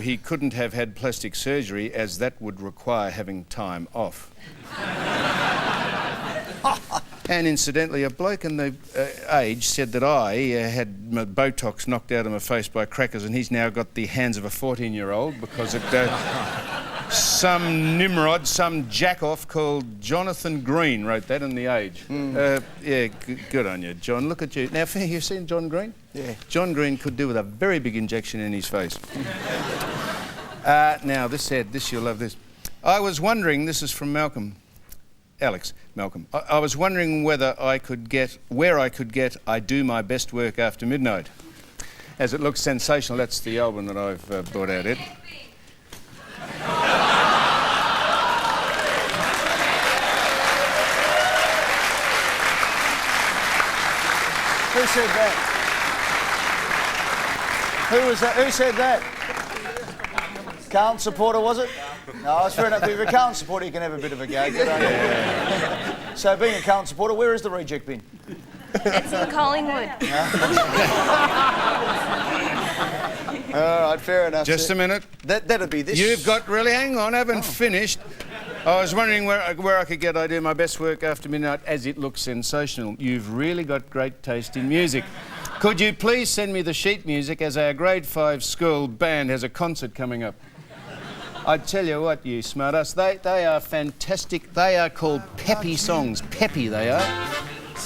he couldn't have had plastic surgery, as that would require having time off. And incidentally, a bloke in the age said that I had my Botox knocked out of my face by crackers, and he's now got the hands of a 14-year-old because it... some Nimrod, some jack-off called Jonathan Green wrote that in The Age. Yeah, good on you, John. Look at you. Now, you've seen John Green? Yeah. John Green could do with a very big injection in his face. Now, this you'll love this. I was wondering, this is from Malcolm. Alex, Malcolm. I was wondering where I could get I Do My Best Work After Midnight. As it looks sensational, that's the album that I've brought out, Ed. Who said that? Who was that? Who said that? Carlton supporter, was it? No, it's fair enough. If you're a Carlton supporter, you can have a bit of a go. Good on you. So, being a Carlton supporter, where is the reject bin? It's in Collingwood. All right, fair enough. Just a minute. That'd be this. You've got really... Hang on, I haven't finished. I was wondering where I could get I Do My Best Work After Midnight, as it looks sensational. You've really got great taste in music. Could you please send me the sheet music, as our grade 5 school band has a concert coming up? I tell you what, you smartass, they are fantastic. They are called peppy songs. Peppy, they are.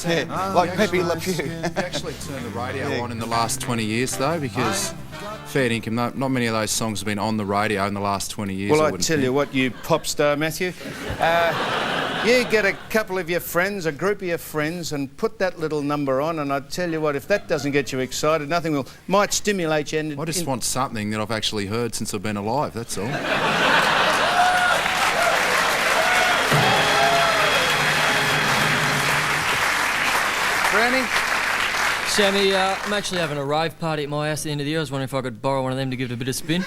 Yeah, like Pepe Le Pew. We actually turned the radio on in the last 20 years, though, because fair dinkum, not many of those songs have been on the radio in the last 20 years. Well, I tell you what, you pop star, Matthew. You get a couple of your friends, a group of your friends, and put that little number on, and I tell you what, if that doesn't get you excited, nothing will. Might stimulate you. And I just want something that I've actually heard since I've been alive, that's all. Brownie? Sammy, I'm actually having a rave party at my house at the end of the year. I was wondering if I could borrow one of them to give it a bit of spin.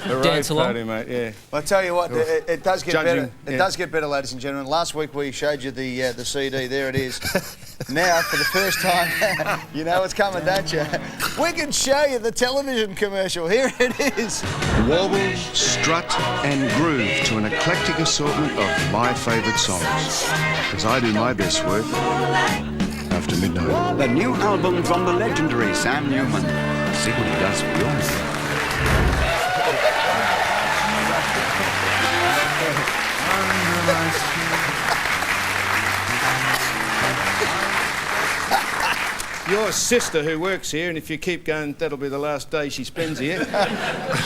Dance along. Party, mate, yeah. I'll tell you what, it does get Judging, better. It does get better, ladies and gentlemen. Last week we showed you the CD. There it is. Now, for the first time, you know what's coming, don't you? We can show you the television commercial. Here it is. Wobble, strut and groove to an eclectic assortment of my favourite songs. As I do my best work after midnight. The new album from the legendary Sam Newman. See what he does for yours. Your sister, who works here, and if you keep going, that'll be the last day she spends here.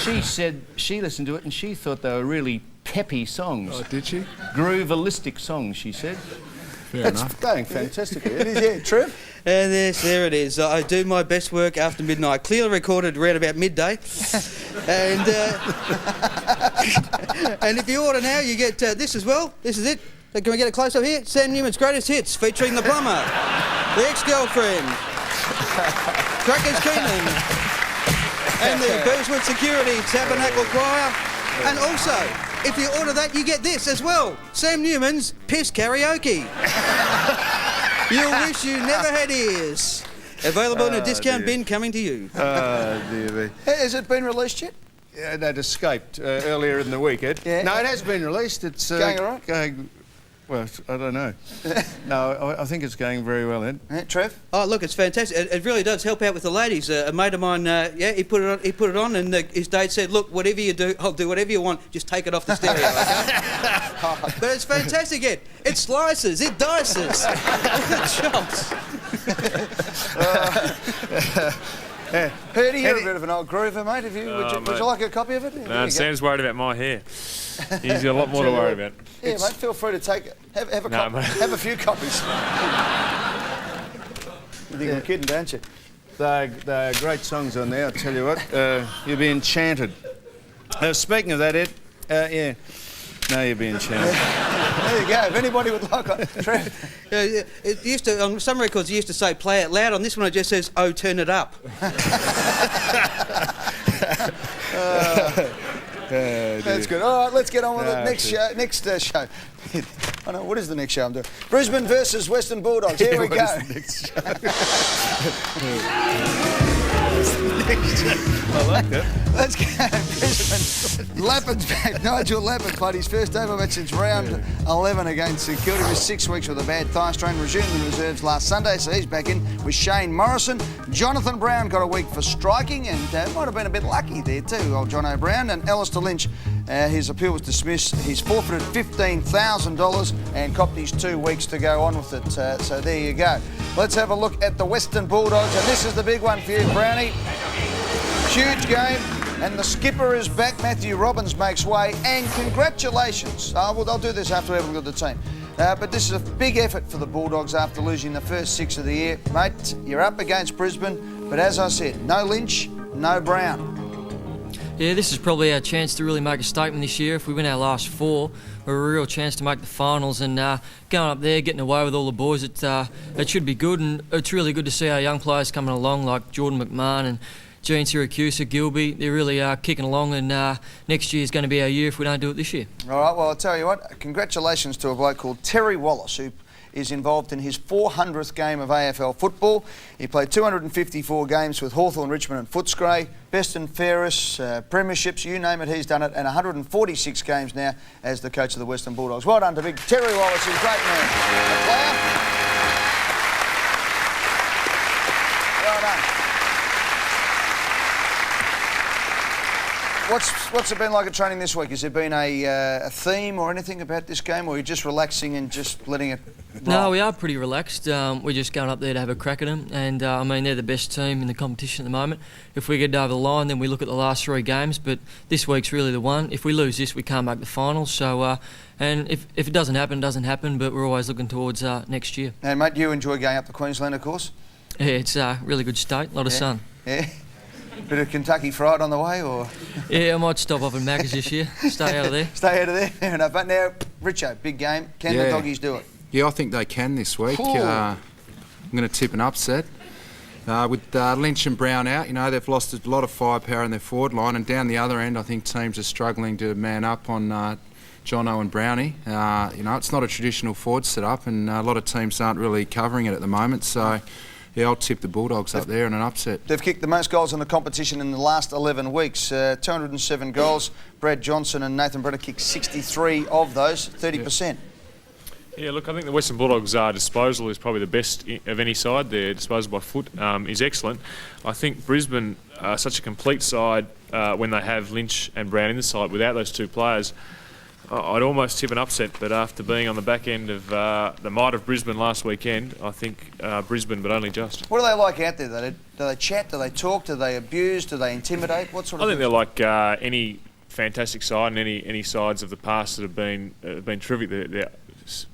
She said she listened to it and she thought they were really peppy songs. Oh, did she? Groovealistic songs, she said. Fair That's enough. going fantastically. It is, yeah, Trev. And there it is. I do my best work after midnight. Clearly recorded around about midday. And and if you order now, you get this as well. This is it. Can we get a close-up here? Sam Newman's Greatest Hits, featuring The Plumber, The Ex-Girlfriend, Crackers Keenan, and the Burswood Security Tabernacle Choir. And also, if you order that, you get this as well. Sam Newman's Piss Karaoke. You'll wish you never had ears. Available in a discount bin coming to you. Oh, dear me. Has it been released yet? Yeah, that escaped earlier in the week, Ed. Yeah. No, it has been released. It's going all right? Going, well, I don't know. No, I think it's going very well, Ed. Yeah, Trev? Oh, look, it's fantastic. It really does help out with the ladies. A mate of mine, he put it on, and his date said, "Look, whatever you do, I'll do whatever you want. Just take it off the stereo, okay?" But it's fantastic, Ed. It slices, it dices, it chops. Purdy, you're a bit of an old groover, mate. Would you like a copy of it? No, Sam's worried about my hair. He's got a lot more to worry about. Yeah, mate, feel free to take it. Have a few copies. You think I'm kidding, don't you? They're great songs on there, I'll tell you what. You'll be enchanted. Speaking of that, Ed, yeah. No, you'll be enchanted. There you go. If anybody would like it. It used to, on some records, it used to say play it loud. On this one, it just says, "Oh, turn it up." That's good. All right, let's get on with the next show. I know, what is the next show I'm doing? Brisbane versus Western Bulldogs. Here we go. I like that. Let's go. Brisbane. Lappin's back. Nigel Lappin played his first over match since round 11 against St Kilda. He was 6 weeks with a bad thigh strain. Resumed the reserves last Sunday, so he's back in with Shane Morrison. Jonathan Brown got a week for striking and might have been a bit lucky there too, old Jono Brown. And Alistair Lynch, his appeal was dismissed. He's forfeited $15,000 and copped his 2 weeks to go on with it. So there you go. Let's have a look at the Western Bulldogs, and this is the big one for you, Brownie. Huge game, and the skipper is back. Matthew Robbins makes way, and congratulations. Well, they'll do this after we have a look at the team. But this is a big effort for the Bulldogs after losing the first 6 of the year. Mate, you're up against Brisbane, but as I said, no Lynch, no Brown. Yeah, this is probably our chance to really make a statement this year. If we win our last 4, we're a real chance to make the finals, and going up there, getting away with all the boys, it should be good, and it's really good to see our young players coming along like Jordan McMahon and Gene Siracusa, Gilby. They really are kicking along, and next year is going to be our year if we don't do it this year. All right, well, I'll tell you what, congratulations to a bloke called Terry Wallace, who is involved in his 400th game of AFL football. He played 254 games with Hawthorn, Richmond and Footscray, best and fairest, premierships, you name it, he's done it, and 146 games now as the coach of the Western Bulldogs. Well done to big Terry Wallace, he's a great man. A player. Well done. What's it been like at training this week? Has there been a theme or anything about this game, or are you just relaxing and just letting it roll? No, we are pretty relaxed. We're just going up there to have a crack at them, and I mean, they're the best team in the competition at the moment. If we get over the line, then we look at the last 3 games, but this week's really the one. If we lose this, we can't make the finals, so and if it doesn't happen, it doesn't happen, but we're always looking towards next year. And mate, you enjoy going up to Queensland, of course? Yeah, it's a really good state, a lot of sun. Yeah. Bit of Kentucky Fried on the way, or? Yeah, I might stop off in Macca's this year. Stay out of there. Stay out of there, fair enough. But now, Richo, big game. Can the doggies do it? Yeah, I think they can this week. I'm going to tip an upset. With Lynch and Brown out, you know, they've lost a lot of firepower in their forward line, and down the other end, I think teams are struggling to man up on Jono and Brownie. You know, it's not a traditional forward setup, and a lot of teams aren't really covering it at the moment, so yeah, I'll tip the Bulldogs up there in an upset. They've kicked the most goals in the competition in the last 11 weeks. 207 goals. Brad Johnson and Nathan Brenner kicked 63 of those, 30%. Yeah, look, I think the Western Bulldogs' disposal is probably the best of any side. Their disposal by foot is excellent. I think Brisbane are such a complete side when they have Lynch and Brown in the side. Without those 2 players, I'd almost tip an upset, but after being on the back end of the might of Brisbane last weekend, I think Brisbane, but only just. What do they like out there? Do they chat? Do they talk? Do they abuse? Do they intimidate? What sort of? I think they're like any fantastic side and any sides of the past that have been terrific. They're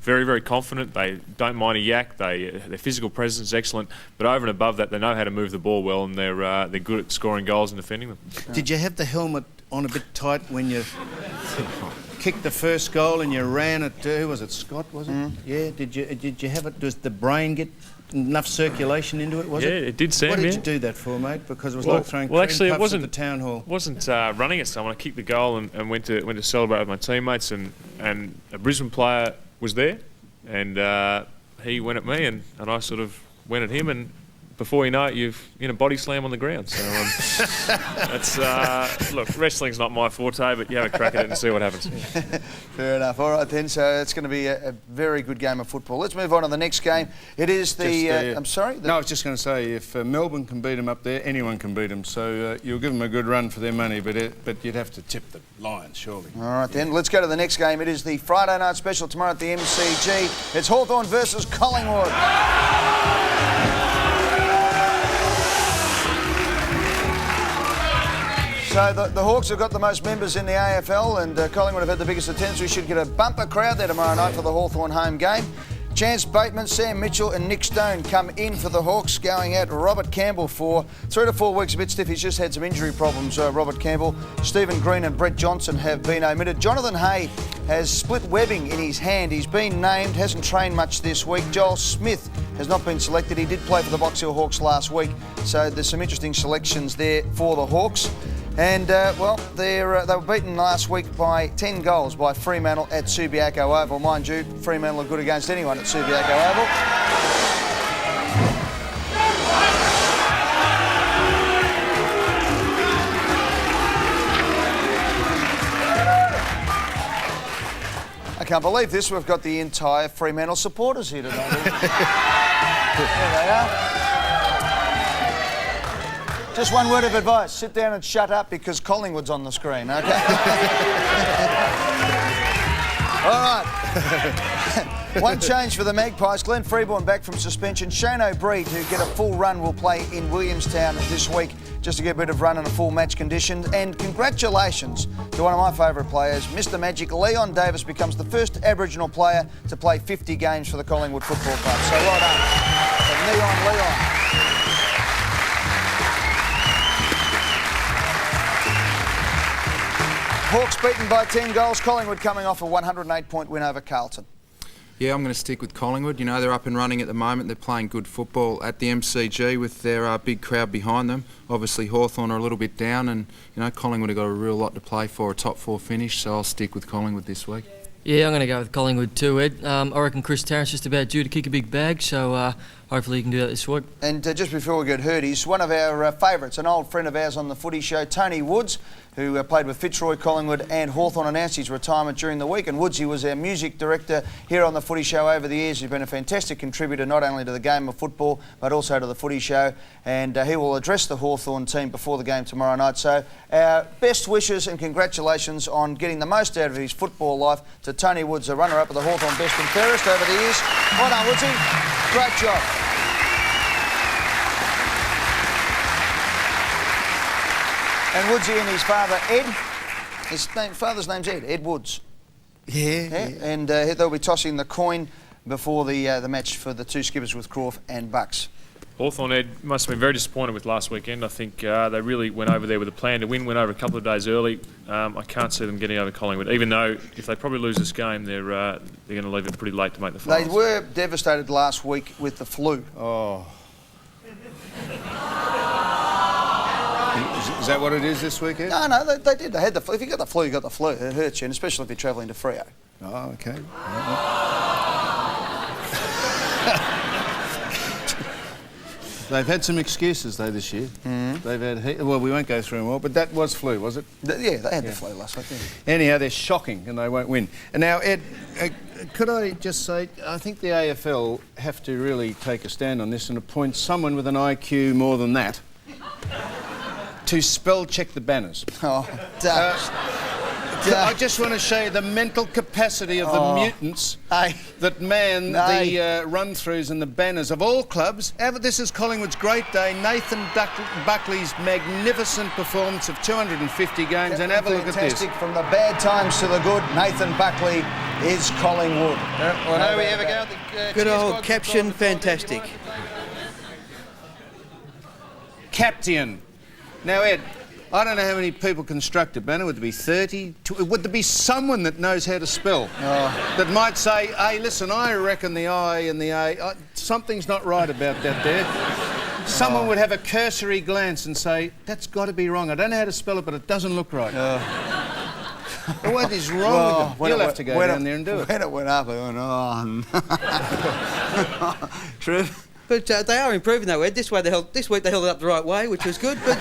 very, very confident. They don't mind a yak. Their physical presence is excellent, but over and above that, they know how to move the ball well, and they're good at scoring goals and defending them. Did you have the helmet on a bit tight when you kicked the first goal and you ran at who was it? Scott, was it? Yeah. Did you have it? Does the brain get enough circulation into it? Was it? Yeah, it did, Sam. What did yeah. you do that for, mate? Because it was like throwing actually, cream it puffs at wasn't the town hall. Wasn't running at someone. I kicked the goal and went to celebrate with my teammates, and a Brisbane player was there, and he went at me, and I sort of went at him, and before you know it, you've in a body slam on the ground. So that's look, wrestling's not my forte, but you have a crack at it and see what happens. Fair enough. All right then. So it's going to be a very good game of football. Let's move on to the next game. It is the. I'm sorry. No, I was just going to say, if Melbourne can beat them up there, anyone can beat them. So you'll give them a good run for their money, but you'd have to tip the Lions, surely. All right then. Let's go to the next game. It is the Friday night special tomorrow at the MCG. It's Hawthorn versus Collingwood. So the Hawks have got the most members in the AFL, and Collingwood have had the biggest attendance. We should get a bumper crowd there tomorrow night for the Hawthorn home game. Chance Bateman, Sam Mitchell and Nick Stone come in for the Hawks, going out Robert Campbell for 3 to 4 weeks, a bit stiff. He's just had some injury problems, Robert Campbell. Stephen Green and Brett Johnson have been omitted. Jonathan Hay has split webbing in his hand. He's been named, hasn't trained much this week. Joel Smith has not been selected. He did play for the Box Hill Hawks last week, so there's some interesting selections there for the Hawks. And, they were beaten last week by 10 goals by Fremantle at Subiaco Oval. Mind you, Fremantle are good against anyone at Subiaco Oval. I can't believe this. We've got the entire Fremantle supporters here tonight. There they are. Just one word of advice, sit down and shut up because Collingwood's on the screen, OK? All right. One change for the Magpies. Glenn Freeborn back from suspension. Shane O'Brien, who get a full run, will play in Williamstown this week just to get a bit of run in a full match condition. And congratulations to one of my favourite players, Mr Magic. Leon Davis becomes the first Aboriginal player to play 50 games for the Collingwood Football Club. So well done. Leon. Hawks beaten by 10 goals. Collingwood coming off a 108-point win over Carlton. Yeah, I'm going to stick with Collingwood. You know, they're up and running at the moment. They're playing good football at the MCG with their big crowd behind them. Obviously, Hawthorn are a little bit down, and, you know, Collingwood have got a real lot to play for, a top 4 finish, so I'll stick with Collingwood this week. Yeah, I'm going to go with Collingwood too, Ed. I reckon Chris Tarrant's just about due to kick a big bag, so hopefully he can do that this week. And just before we get heard, he's one of our favourites, an old friend of ours on the Footy Show, Tony Woods, who played with Fitzroy, Collingwood and Hawthorn, announced his retirement during the week. And Woodsy was our music director here on the Footy Show over the years. He's been a fantastic contributor not only to the game of football but also to the Footy Show, and he will address the Hawthorn team before the game tomorrow night. So our best wishes and congratulations on getting the most out of his football life to Tony Woods, a runner-up of the Hawthorn Best and Fairest over the years. Well done, Woodsy. Great job. And Woodsy and his father, Ed, father's name's Ed Woods. Yeah. And they'll be tossing the coin before the match for the two skippers with Croft and Bucks. Hawthorn, Ed, must have been very disappointed with last weekend. I think they really went over there with a plan to win, went over a couple of days early. I can't see them getting over Collingwood, even though if they probably lose this game, they're going to leave it pretty late to make the finals. They were devastated last week with the flu. Oh. Is that what it is this weekend? No, they did. They had the flu. If you got the flu, you got the flu. It hurts you, and especially if you're travelling to Freo. Oh, okay. They've had some excuses, though, this year. Mm-hmm. They've had... Well, we won't go through them all, but that was flu, was it? Yeah, they had the flu last week. Yeah. Anyhow, they're shocking, and they won't win. And now, Ed, could I just say, I think the AFL have to really take a stand on this and appoint someone with an IQ more than that to spell check the banners. Oh, I just want to show you the mental capacity of the mutants that man the run-throughs and the banners of all clubs. This is Collingwood's great day. Nathan Buckley's magnificent performance of 250 games, and have a look at this. Fantastic, from the bad times to the good. Nathan Buckley is Collingwood. Well, no, we ever go. Good old caption, fantastic. Captain. Now, Ed, I don't know how many people construct a banner. Would there be 30? Would there be someone that knows how to spell that might say, hey, listen, I reckon the I and the A, something's not right about that there. Someone would have a cursory glance and say, that's got to be wrong. I don't know how to spell it, but it doesn't look right. What is wrong with it? You'll have to go down there and do it. When it went up, I went, oh. True. But they are improving though, Ed. This week they held it up the right way, which was good. But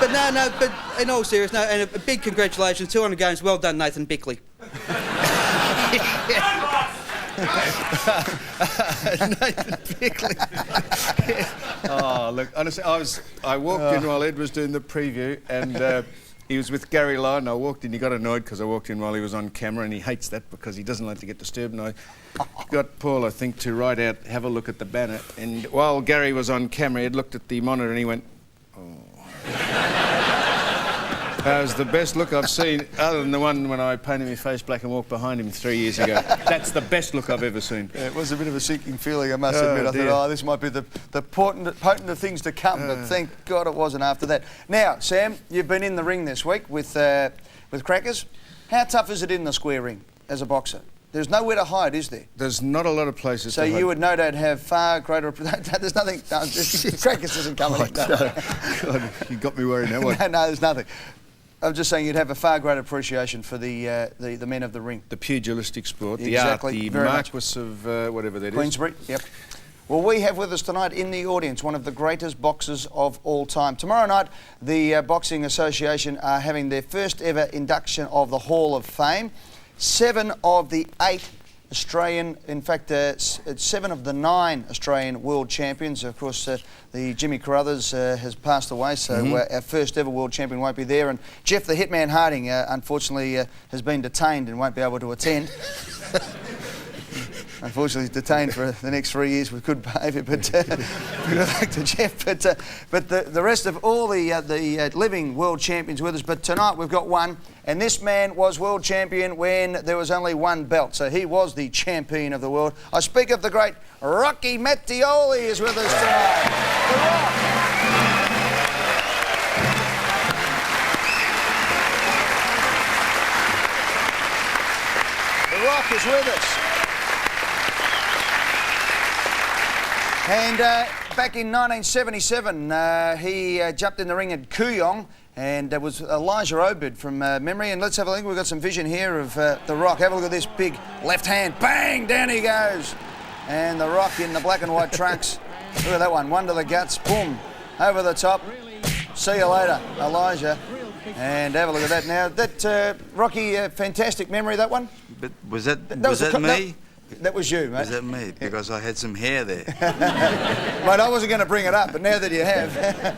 but in all seriousness, and a big congratulations, 200 games, well done, Nathan Buckley. Nathan Buckley. Oh, look, honestly, I walked in while Ed was doing the preview, and he was with Gary Lyon. I walked in, he got annoyed because I walked in while he was on camera, and he hates that because he doesn't like to get disturbed. And I got Paul, I think, to write out, have a look at the banner. And while Gary was on camera, he looked at the monitor and he went, That was the best look I've seen, other than the one when I painted my face black and walked behind him 3 years ago. That's the best look I've ever seen. Yeah, it was a bit of a sinking feeling, I must admit. I thought, this might be the potent of things to come, but thank God it wasn't after that. Now, Sam, you've been in the ring this week with Crackers. How tough is it in the square ring as a boxer? There's nowhere to hide, is there? There's not a lot of places so to hide. So you would no doubt have far greater... There's nothing... No, Crackers isn't coming in. God, you got me worried now. What? No, there's nothing. I'm just saying you'd have a far greater appreciation for the men of the ring. The pugilistic sport, exactly, the Marquis of whatever that Queensbury, yep. Well, we have with us tonight in the audience one of the greatest boxers of all time. Tomorrow night, the Boxing Association are having their first ever induction of the Hall of Fame. 7 of the 8 Australian, in fact, 7 of the 9 Australian world champions. Of course, the Jimmy Carruthers has passed away, so our first ever world champion won't be there. And Jeff the Hitman Harding, unfortunately, has been detained and won't be able to attend. Unfortunately, he's detained for the next 3 years with good behaviour, but good luck to Jeff. But the rest of all the living world champions with us. But tonight we've got one, and this man was world champion when there was only one belt, so he was the champion of the world. I speak of the great Rocky Mattioli is with us tonight. The Rock is with us. And back in 1977, he jumped in the ring at Kooyong, and it was Elijah Obed from memory. And let's have a look. We've got some vision here of The Rock. Have a look at this big left hand. Bang! Down he goes. And The Rock in the black and white trunks. Look at that one. One to the guts. Boom. Over the top. See you later, Elijah. And have a look at that now. That, Rocky, fantastic memory, that one? But was that me? That was you, mate. Was that me? Because I had some hair there. Mate, I wasn't going to bring it up, but now that you have.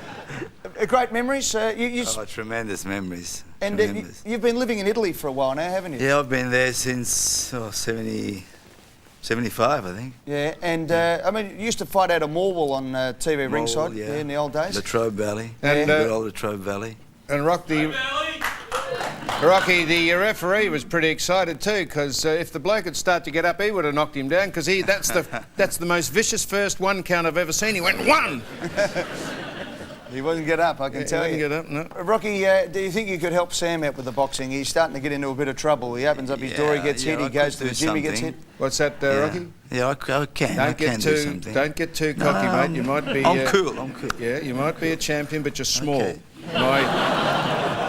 Great memories. Oh, tremendous memories. And tremendous. You've been living in Italy for a while now, haven't you? Yeah, I've been there since 75, I think. Yeah, and I mean, you used to fight out of Morwell on TV ringside in the old days. Latrobe Valley. And good old Latrobe Valley. And Rocky, the referee, was pretty excited too, because if the bloke would start to get up, he would have knocked him down, because that's the most vicious first 1 count I've ever seen. He went 1! He wouldn't get up, I can tell you. He wouldn't get up, no. Rocky, do you think you could help Sam out with the boxing? He's starting to get into a bit of trouble. He opens up his door, he gets hit, he goes to the gym, he gets hit. What's that, Rocky? Yeah, I can do something. Don't get too cocky, mate. You might be... I'm cool. Yeah, you might be a champion, but you're small. Okay.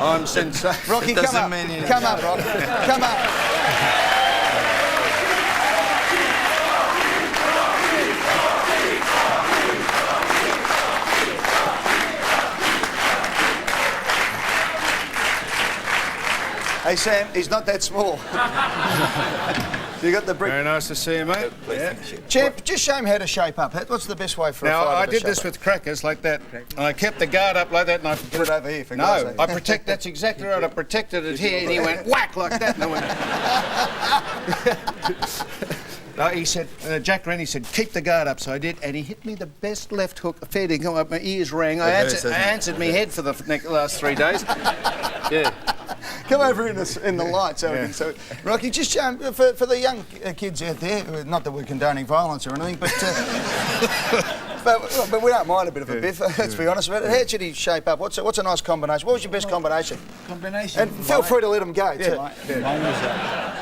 I'm sensational. Rocky, come up. Come up, Rocky. Come up. Hey, Sam, he's not that small. You got the brick. Very nice to see you, mate. Yeah. Champ, just show him how to shape up. What's the best way for a Now, fighter I to did shape this up? with crackers like that. And I kept the guard up like that, and I put it over here for God's sake. I protect. That's exactly right. I protected it here, and he went whack like that. And I went. No, he said, Jack Rennie said, keep the guard up. So I did, and he hit me the best left hook. Fair dinkum come up, my ears rang. I answered me head for the last 3 days. Yeah. Come over in the light, so Rocky, just show him, for the young kids out there. Not that we're condoning violence or anything, but but we don't mind a bit of a biff. Let's be honest about it. How should he shape up? What's a nice combination? What was your best combination? And feel free to let him go too.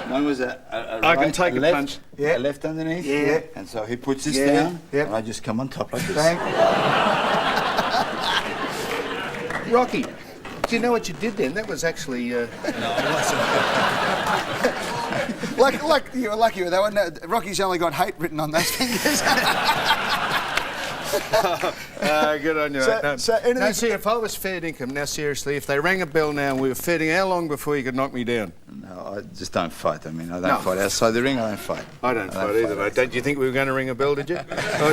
Mine was a I can right, take a left, punch. a left underneath. Yeah. And so he puts this down, and I just come on top like this. Rocky, do you know what you did then? That was actually... No, like you were lucky with that one. No, Rocky's only got hate written on those fingers. Good on you. Now, see, if I was fair dinkum, now seriously, if they rang a bell now and we were fair dinkum, how long before you could knock me down? No, I just don't fight. I mean, I don't fight outside the ring. I don't fight. I don't fight either, mate. Don't you think we were going to ring a bell, did you? No,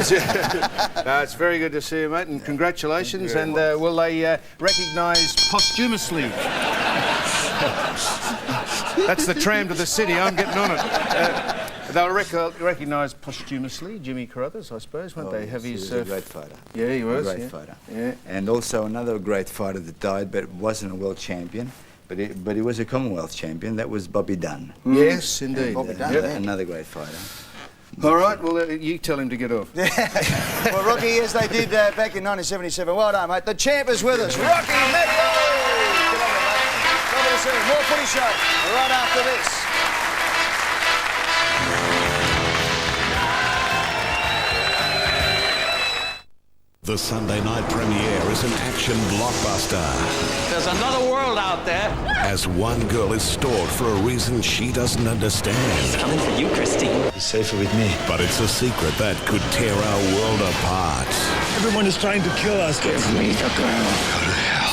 it's very good to see you, mate, and congratulations. And will they recognise posthumously? That's the tram to the city. I'm getting on it. They'll recognise posthumously Jimmy Carruthers, I suppose, won't they? Have his... He was a great fighter. Yeah, he was. A great fighter. Yeah. And also another great fighter that died, but wasn't a world champion. But he was a Commonwealth champion. That was Bobby Dunn. Yes, indeed. Bobby Dunn, another great fighter. All right, well, you tell him to get off. Well, Rocky, as they did back in 1977. Well done, mate. The champ is with us. Rocky Medio! Good on you, mate. Lovely to see you. More footy show right after this. The Sunday night premiere is an action blockbuster. There's another world out there. As one girl is stored for a reason she doesn't understand. Coming for you, Christine. He's safer with me. But it's a secret that could tear our world apart. Everyone is trying to kill us. Give me the girl.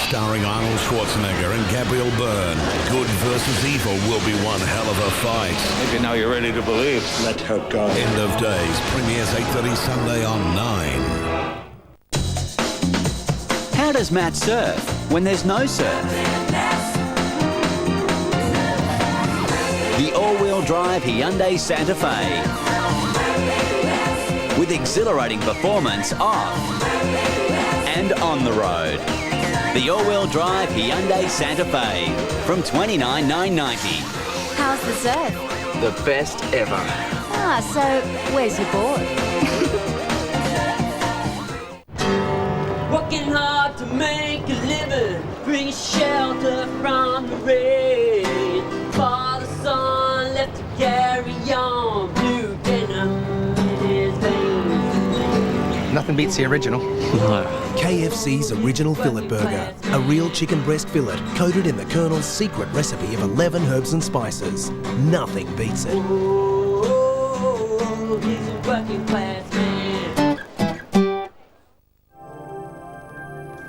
Starring Arnold Schwarzenegger and Gabriel Byrne, good versus evil will be one hell of a fight. Maybe now you're ready to believe. Let her go. End of Days premieres 8:30 Sunday on 9. How does Matt surf when there's no surf? The all-wheel drive Hyundai Santa Fe. With exhilarating performance off and on the road. The all-wheel drive Hyundai Santa Fe from $29,990. How's the surf? The best ever. Ah, so where's your board? Working hard to make a living, bring shelter from the rain. Father, son left to carry on, blue denim in his veins. Nothing beats the original. KFC's original fillet burger. A real chicken breast fillet coated in the Colonel's secret recipe of 11 herbs and spices. Nothing beats it. Oh, he's a working class man.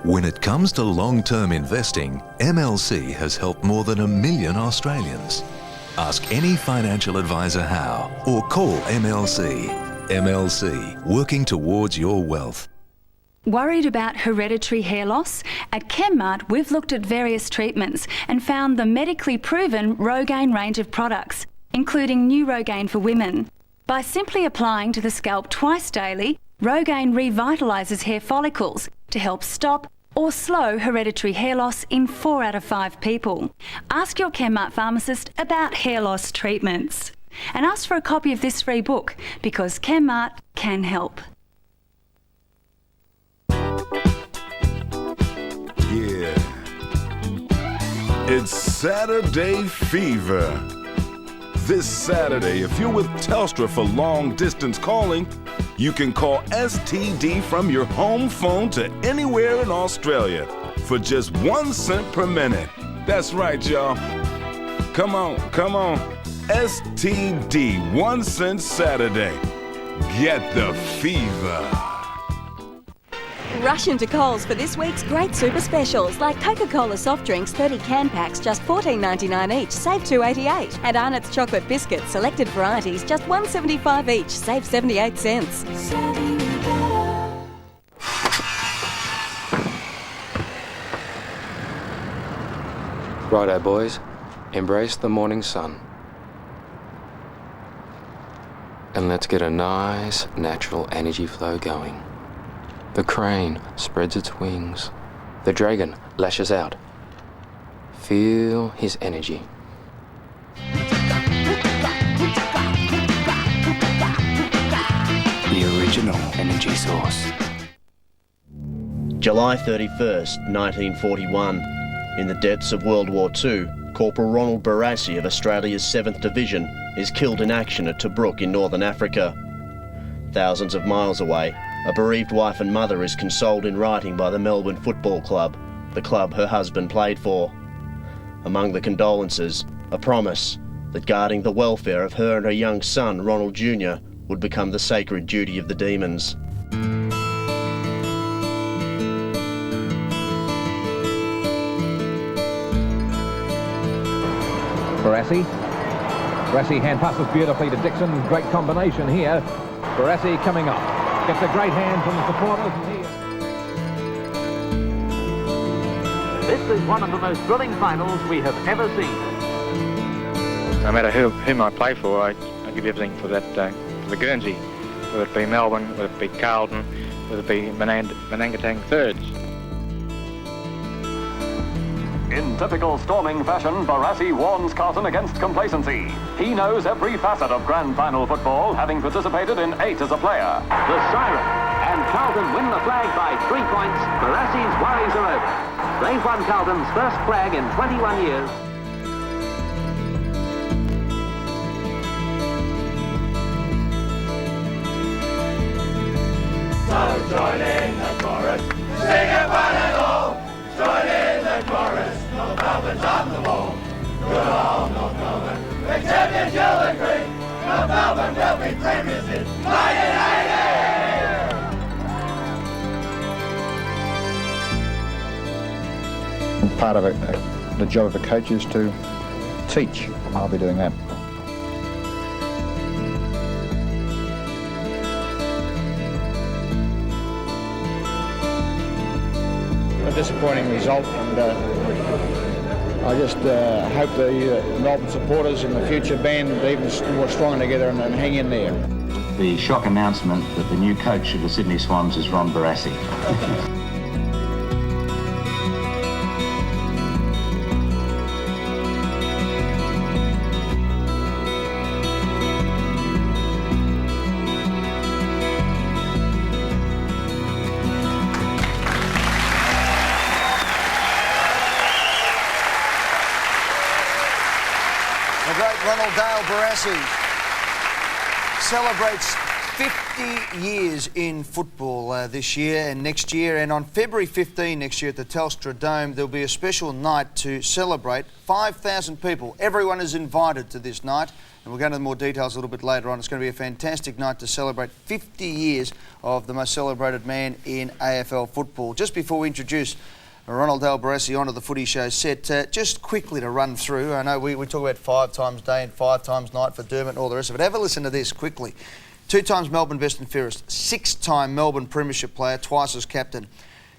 When it comes to long-term investing, MLC has helped more than 1 million Australians. Ask any financial advisor how, or call MLC. MLC, working towards your wealth. Worried about hereditary hair loss? At ChemMart, we've looked at various treatments and found the medically proven Rogaine range of products, including new Rogaine for women. By simply applying to the scalp twice daily, Rogaine revitalises hair follicles to help stop or slow hereditary hair loss in 4 out of 5 people. Ask your ChemMart pharmacist about hair loss treatments. And ask for a copy of this free book, because ChemMart can help. Yeah. It's Saturday Fever. This Saturday, if you're with Telstra for long distance calling, you can call STD from your home phone to anywhere in Australia for just 1 cent per minute. That's right, y'all. Come on, come on. STD, 1 cent Saturday. Get the fever. Rush into Coles for this week's great super specials, like Coca-Cola soft drinks 30 can packs just $14.99 each, save $2.88. And Arnott's chocolate biscuits, selected varieties, just $1.75 each, save 78 cents. Righto, boys. Embrace the morning sun. And let's get a nice, natural energy flow going. The crane spreads its wings. The dragon lashes out. Feel his energy. The original energy source. July 31st, 1941. In the depths of World War II, Corporal Ron Barassi of Australia's 7th Division is killed in action at Tobruk in northern Africa. Thousands of miles away, a bereaved wife and mother is consoled in writing by the Melbourne Football Club, the club her husband played for. Among the condolences, a promise that guarding the welfare of her and her young son, Ronald Jr., would become the sacred duty of the Demons. Barassi hand passes beautifully to Dixon. Great combination here. Barassi coming up. Gets a great hand from the supporters. This is one of the most thrilling finals we have ever seen. No matter whom I play for, I give everything for that, for the Guernsey. Whether it be Melbourne, whether it be Carlton, whether it be Menangatang Thirds. In typical Storming fashion, Barassi warns Carlton against complacency. He knows every facet of grand final football, having participated in 8 as a player. The siren, and Carlton win the flag by 3 points. Barassi's worries are over. They've won Carlton's first flag in 21 years. So join in the chorus, sing it one and all. Join in the chorus, North Melbourne's on the wall. Good old North Melbourne, the champions you'll agree. North Melbourne will be premiers in 1980. Part of the job of a coach is to teach. I'll be doing that. A disappointing result, and I just hope the Melbourne supporters in the future band even more strong together and hang in there. The shock announcement that the new coach of the Sydney Swans is Ron Barassi. Barassi celebrates 50 years in football this year and next year, and on February 15 next year at the Telstra Dome there'll be a special night to celebrate. 5,000 people, everyone is invited to this night, and we'll go into more details a little bit later on. It's going to be a fantastic night to celebrate 50 years of the most celebrated man in AFL football. Just before we introduce Ronald Barassi onto the Footy Show set, just quickly to run through. I know we talk about 5 times day and 5 times night for Dermot and all the rest of it. Have a listen to this quickly. 2 times Melbourne best and fairest, 6-time Melbourne premiership player, twice as captain.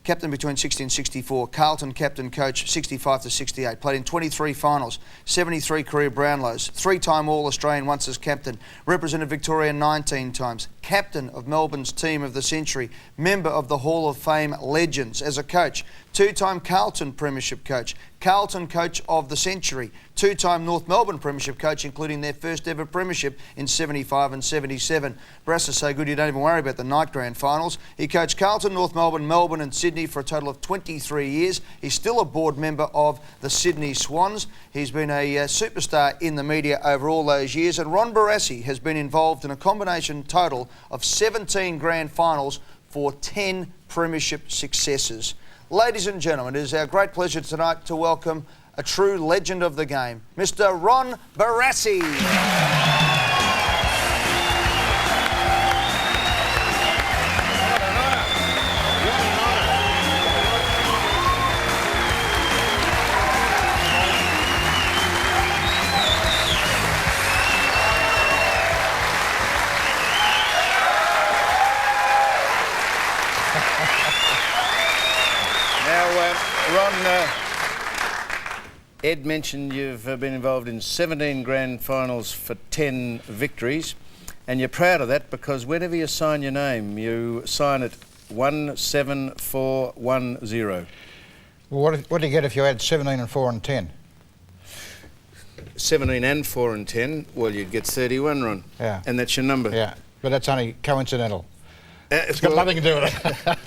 Captain between 60 and 64. Carlton captain coach 65 to 68. Played in 23 finals, 73 career Brownlows. 3-time All-Australian, once as captain. Represented Victoria 19 times. Captain of Melbourne's team of the century. Member of the Hall of Fame legends. As a coach, 2-time Carlton premiership coach. Carlton coach of the century. 2-time North Melbourne premiership coach, including their first ever premiership in 75 and 77. Barassi so good you don't even worry about the night grand finals. He coached Carlton, North Melbourne, Melbourne and Sydney for a total of 23 years. He's still a board member of the Sydney Swans. He's been a superstar in the media over all those years, and Ron Barassi has been involved in a combination total of 17 grand finals for 10 premiership successes. Ladies and gentlemen, it is our great pleasure tonight to welcome a true legend of the game, Mr. Ron Barassi. Now, Ron, Ed mentioned you've been involved in 17 grand finals for 10 victories, and you're proud of that because whenever you sign your name, you sign it 17410. Well, what do you get if you add 17 and 4 and 10? 17 and 4 and 10, well, you'd get 31, Ron. Yeah. And that's your number. Yeah, but that's only coincidental. It's got nothing to do with it.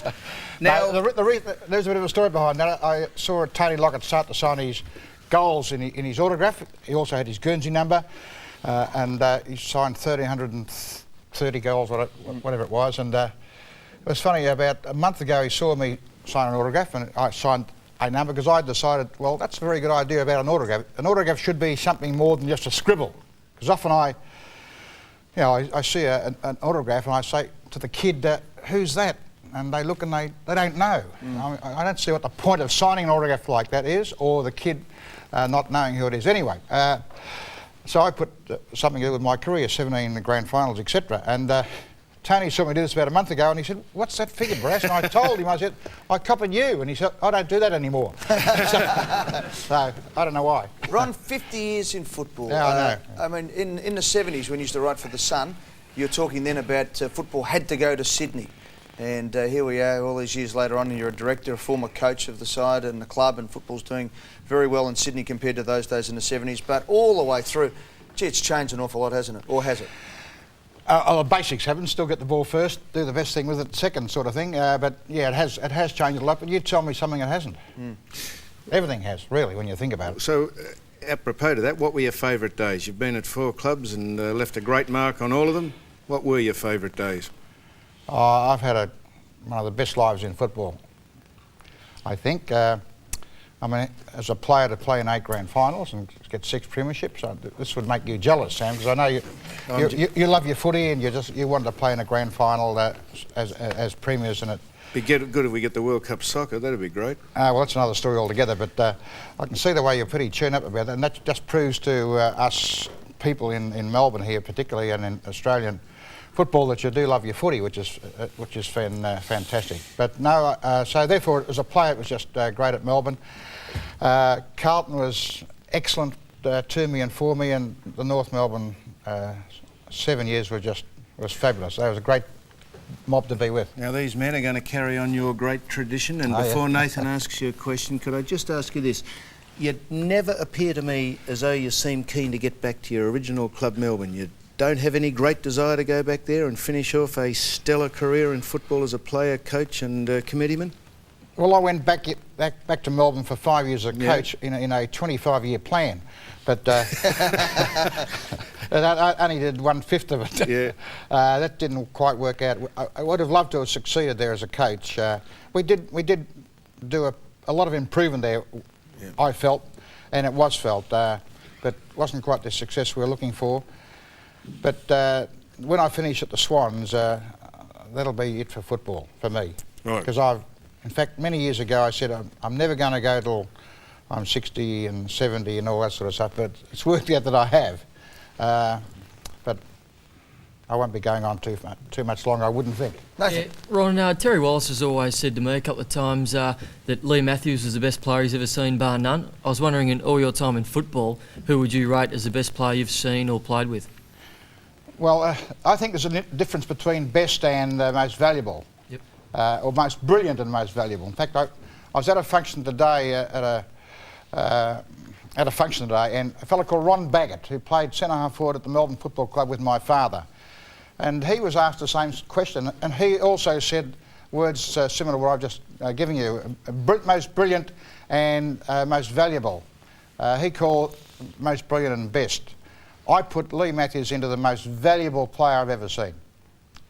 Now, there's a bit of a story behind that. I saw Tony Lockett start to sign his goals in his autograph. He also had his Guernsey number, and he signed 1,330 goals, whatever it was. And it was funny, about a month ago he saw me sign an autograph, and I signed a number because I decided, well, that's a very good idea about an autograph. An autograph should be something more than just a scribble, because often I see an autograph and I say to the kid, who's that? And they look and they don't know. I don't see what the point of signing an autograph like that is, or the kid not knowing who it is. Anyway, so I put something to do with my career, 17 grand finals, etc. And Tony saw me do this about a month ago, and he said, "What's that figure, Brass?" And I told him, I said, "I copied you." And he said, "I don't do that anymore." So I don't know why. Ron, 50 years in football. Yeah, I know. I mean, in the 70s, when you used to write for The Sun, you were talking then about football had to go to Sydney. And here we are all these years later on, and you're a director, a former coach of the side and the club, and football's doing very well in Sydney compared to those days in the 70s. But all the way through, gee, it's changed an awful lot, hasn't it? Or has it? The basics haven't. Still get the ball first, do the best thing with it second, sort of thing. But yeah, it has changed a lot. But you tell me something that hasn't. Everything has, really, when you think about it. So, apropos to that, what were your favourite days? You've been at 4 clubs and left a great mark on all of them. What were your favourite days? I've had one of the best lives in football, I think. I mean, as a player to play in 8 grand finals and get 6 premierships, this would make you jealous, Sam, because I know you love your footy and you wanted to play in a grand final as premiers, and it. Be good if we get the World Cup soccer. That'd be great. Well, that's another story altogether. But I can see the way you're pretty tuned up about that, and that just proves to us people in Melbourne here, particularly, and in Australian football, that you do love your footy, which is fantastic. But no, so therefore, as a player, it was just great at Melbourne. Carlton was excellent to me and for me, and the North Melbourne 7 years was fabulous. They was a great mob to be with. Now, these men are going to carry on your great tradition, and before Nathan asks you a question, could I just ask you this? You never appear to me as though you seem keen to get back to your original club, Melbourne. You don't have any great desire to go back there and finish off a stellar career in football as a player, coach and committeeman? Well, I went back to Melbourne for 5 years as a coach in a 25-year plan, but I only did 1/5 of it. Yeah. That didn't quite work out. I would have loved to have succeeded there as a coach. We did do a lot of improvement there, I felt, and it was felt, but wasn't quite the success we were looking for. But when I finish at the Swans, that'll be it for football, for me. Right. Because in fact, many years ago I said I'm never going to go till I'm 60 and 70 and all that sort of stuff, but it's worked out that I have. But I won't be going on too much longer, I wouldn't think. Yeah, Ron, Terry Wallace has always said to me a couple of times that Lee Matthews was the best player he's ever seen, bar none. I was wondering, in all your time in football, who would you rate as the best player you've seen or played with? Well, I think there's a difference between best and most valuable. Yep. Or most brilliant and most valuable. In fact, I was at a function today, and a fellow called Ron Baggett, who played centre-half forward at the Melbourne Football Club with my father. And he was asked the same question, and he also said words similar to what I've just given you, most brilliant and most valuable. He called most brilliant and best. I put Lee Matthews into the most valuable player I've ever seen.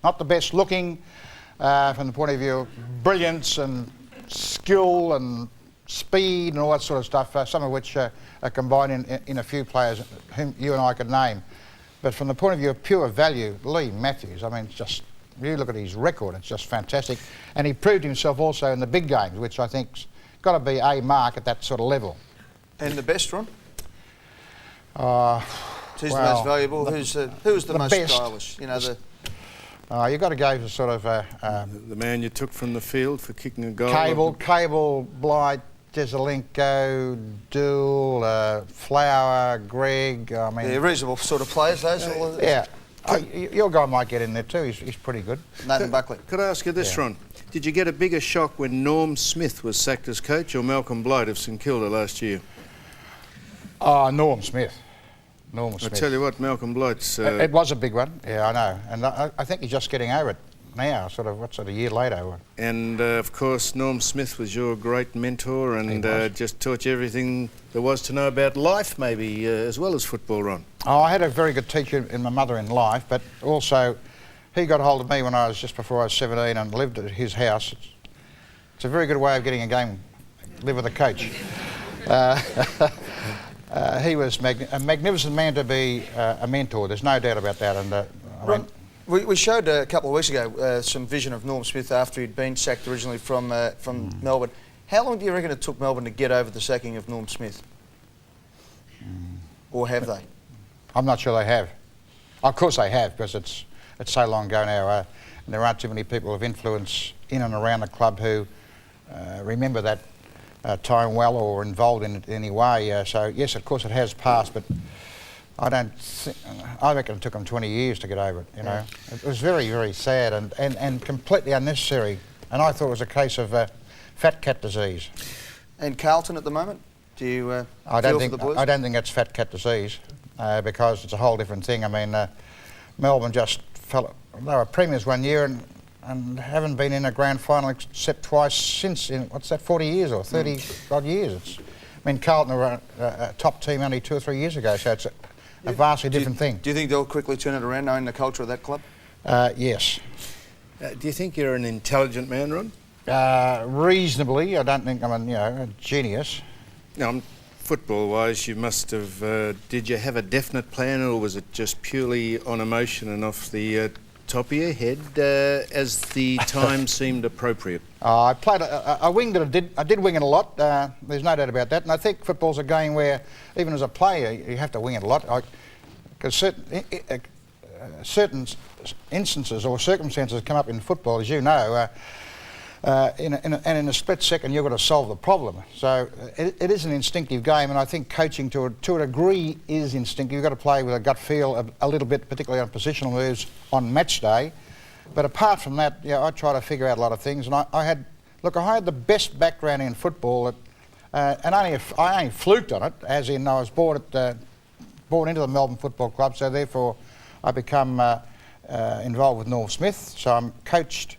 Not the best looking from the point of view of brilliance and skill and speed and all that sort of stuff, some of which are combined in a few players whom you and I could name. But from the point of view of pure value, Lee Matthews, I mean, it's just, you look at his record, it's just fantastic. And he proved himself also in the big games, which I think's got to be a mark at that sort of level. And the best, Ron? Who's the most valuable? Who's the most best, stylish? You know, You've got to go for sort of... the man you took from the field for kicking a goal. Cable, Blight, Jezelenko, Dool, Flower, Greg, I mean... Yeah, reasonable sort of players, those? Yeah. Your guy might get in there too, he's pretty good. Nathan Buckley. Could I ask you this, Ron? Did you get a bigger shock when Norm Smith was sacked as coach or Malcolm Blight of St Kilda last year? Norm Smith. Norm Smith. I tell you what, Malcolm Blight's... It was a big one, yeah, I know. And I think he's just getting over it now, a year later. And, of course, Norm Smith was your great mentor and just taught you everything there was to know about life, maybe, as well as football, Ron. I had a very good teacher in my mother in life, but also he got hold of me when I was just before I was 17 and lived at his house. It's a very good way of getting a game, live with a coach. He was a magnificent man to be a mentor, there's no doubt about that. And we showed a couple of weeks ago some vision of Norm Smith after he'd been sacked originally from Melbourne. How long do you reckon it took Melbourne to get over the sacking of Norm Smith? Or have they? I'm not sure they have. Of course they have, because it's so long ago now, and there aren't too many people of influence in and around the club who remember that time well or involved in it in any way. So yes, of course it has passed, but I reckon it took them 20 years to get over it, you know. It was very, very sad and completely unnecessary, and I thought it was a case of fat cat disease. And Carlton at the moment? Do you I don't think that's fat cat disease, because it's a whole different thing. I mean, Melbourne just fell... They were premiers one year and haven't been in a grand final except twice since, in, 40 years or 30 odd years. I mean, Carlton were a top team only 2 or 3 years ago, so it's a vastly different thing. Do you think they'll quickly turn it around, knowing the culture of that club? Yes. Do you think you're an intelligent man, Ron? Reasonably. I don't think I'm a genius. No, football-wise, you must have... did you have a definite plan, or was it just purely on emotion and off the top of your head as the time seemed appropriate? I played... I winged it. I did wing it a lot. There's no doubt about that. And I think football's a game where, even as a player, you have to wing it a lot. Because certain instances or circumstances come up in football, as you know, and in a split second you've got to solve the problem. So it is an instinctive game, and I think coaching to a degree is instinctive. You've got to play with a gut feel a little bit, particularly on positional moves on match day. But apart from that, I try to figure out a lot of things. And I had the best background in football, and I only fluked on it, as in I was born into the Melbourne Football Club, so therefore I become involved with Norm Smith. So I'm coached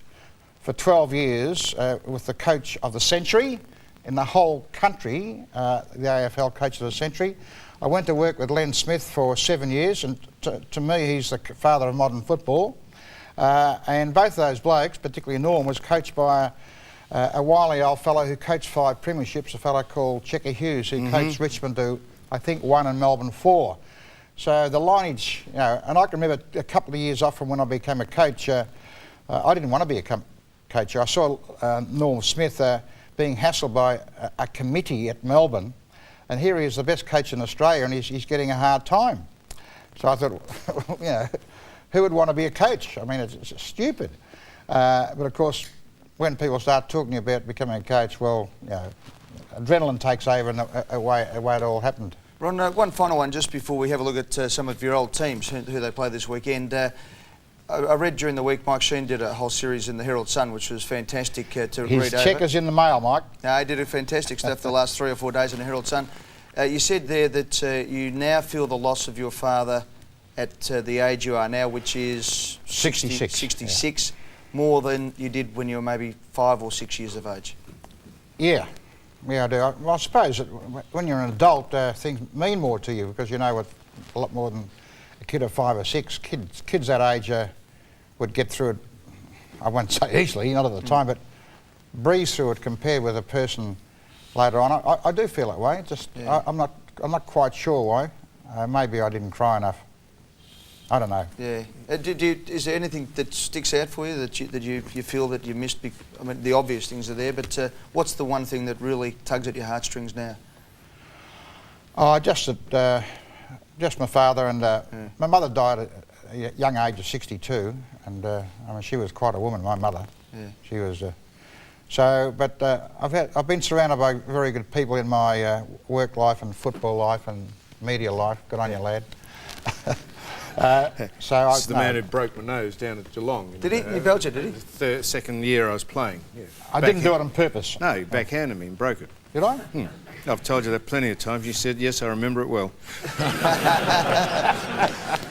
for 12 years with the coach of the century in the whole country, the AFL coach of the century. I went to work with Len Smith for 7 years, and to me he's the father of modern football. And both of those blokes, particularly Norm, was coached by a wily old fellow who coached 5 premierships, a fellow called Checker Hughes, who coached Richmond to, I think, 1 and Melbourne 4. So the lineage, and I can remember a couple of years off from when I became a coach, I didn't want to be a coach. I saw Norm Smith being hassled by a committee at Melbourne, and here he is, the best coach in Australia, and he's getting a hard time. So I thought, who would want to be a coach? I mean, it's stupid. But of course, when people start talking about becoming a coach, well, adrenaline takes over, and away it all happened. Ron, one final one just before we have a look at some of your old teams, who they play this weekend. I read during the week Mike Sheen did a whole series in the Herald Sun, which was fantastic to read over. His check is in the mail, Mike. He did a fantastic stuff the last 3 or 4 days in the Herald Sun. You said there that you now feel the loss of your father at the age you are now, which is 66, more than you did when you were maybe 5 or 6 years of age. Yeah, I do. I suppose that when you're an adult, things mean more to you, because you know what, a lot more than a kid of 5 or 6. Kids that age would get through it, I won't say easily, not at the time, but breeze through it compared with a person later on. I do feel that way. I'm not quite sure why. Maybe I didn't cry enough. I don't know. Yeah. Is there anything that sticks out for you that you feel that you missed? I mean, the obvious things are there, but what's the one thing that really tugs at your heartstrings now? Just my father, and my mother died a young age of 62, and I mean, she was quite a woman, my mother. Yeah. She was. But I've been surrounded by very good people in my work life and football life and media life. Good on you, lad. This is the man who broke my nose down at Geelong. Did he? He belched it, did he? The second year I was playing. Yeah. I didn't do it on purpose. No, he backhanded me and broke it. Did I? I've told you that plenty of times. You said, yes, I remember it well.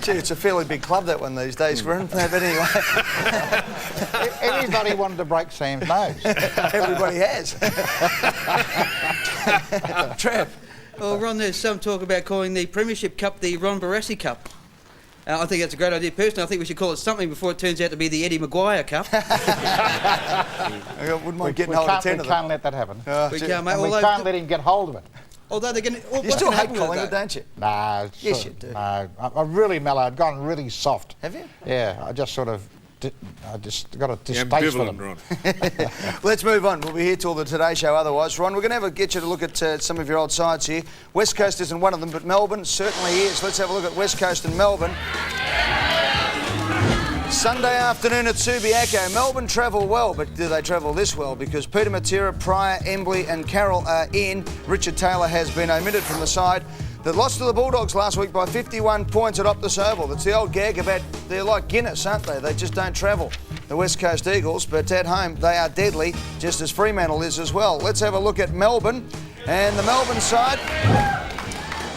Gee, it's a fairly big club, that one, these days, Ron. But anyway. Anybody wanted to break Sam's nose? Everybody has. Trev. Well, Ron, there's some talk about calling the Premiership Cup the Ron Barassi Cup. I think that's a great idea. Personally, I think we should call it something before it turns out to be the Eddie Maguire Cup. I wouldn't mind getting hold of 10 of them. We can't let that happen. We can't, mate. And we can't let him get hold of it. Although they're going to... You still hate Collingwood, don't you? No. Yes, you do. No, I'm really mellow. I've gone really soft. Have you? Yeah, I just sort of... I just got a distaste for them. Let's move on. We'll be here till the Today Show otherwise. Ron, we're going to get you to look at some of your old sides here. West Coast isn't one of them, but Melbourne certainly is. Let's have a look at West Coast and Melbourne. Sunday afternoon at Subiaco. Melbourne travel well, but do they travel this well? Because Peter Matera, Pryor, Embley and Carroll are in. Richard Taylor has been omitted from the side. That lost to the Bulldogs last week by 51 points at Optus Oval. That's the old gag about they're like Guinness, aren't they? They just don't travel. The West Coast Eagles, but at home they are deadly, just as Fremantle is as well. Let's have a look at Melbourne. And the Melbourne side,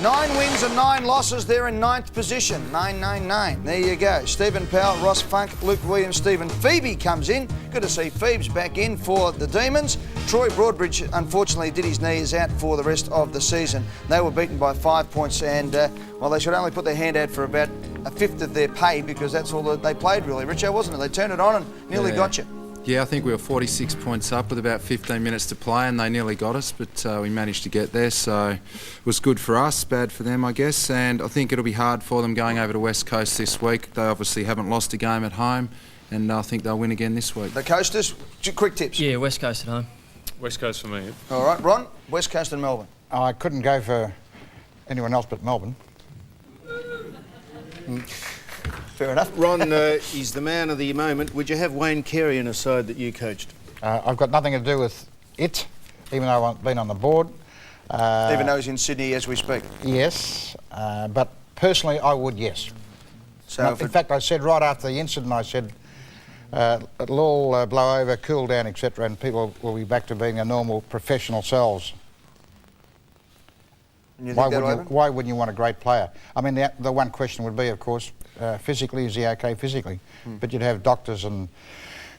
9 wins and 9 losses. They're in 9th position, 9-9-9. There you go. Stephen Powell, Ross Funk, Luke Williams, Stephen Phoebe comes in. Good to see Phoebe's back in for the Demons. Troy Broadbridge, unfortunately, did his knee, is out for the rest of the season. They were beaten by 5 points and, well, they should only put their hand out for about a fifth of their pay because that's all that they played, really, Richo, wasn't it? They turned it on and nearly got you. Yeah, I think we were 46 points up with about 15 minutes to play and they nearly got us, but we managed to get there, so it was good for us, bad for them, I guess, and I think it'll be hard for them going over to West Coast this week. They obviously haven't lost a game at home, and I think they'll win again this week. The Coasters, quick tips. Yeah, West Coast at home. West Coast for me. All right, Ron, West Coast and Melbourne. I couldn't go for anyone else but Melbourne. Fair enough. Ron, he's the man of the moment. Would you have Wayne Carey in a side that you coached? I've got nothing to do with it, even though I've been on the board. Even though he's in Sydney as we speak? Yes, but personally I would, yes. So in fact, I said right after the incident, I said it'll all blow over, cool down, etc., and people will be back to being their normal professional selves. Why wouldn't you want a great player? I mean, the one question would be, of course, physically, is he okay physically? But you'd have doctors and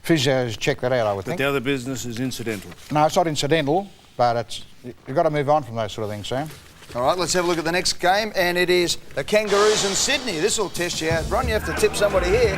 physios check that out, I would think. But the other business is incidental. No, it's not incidental, but you've got to move on from those sort of things, Sam. All right, let's have a look at the next game, and it is the Kangaroos in Sydney. This will test you out. Ron, you have to tip somebody here.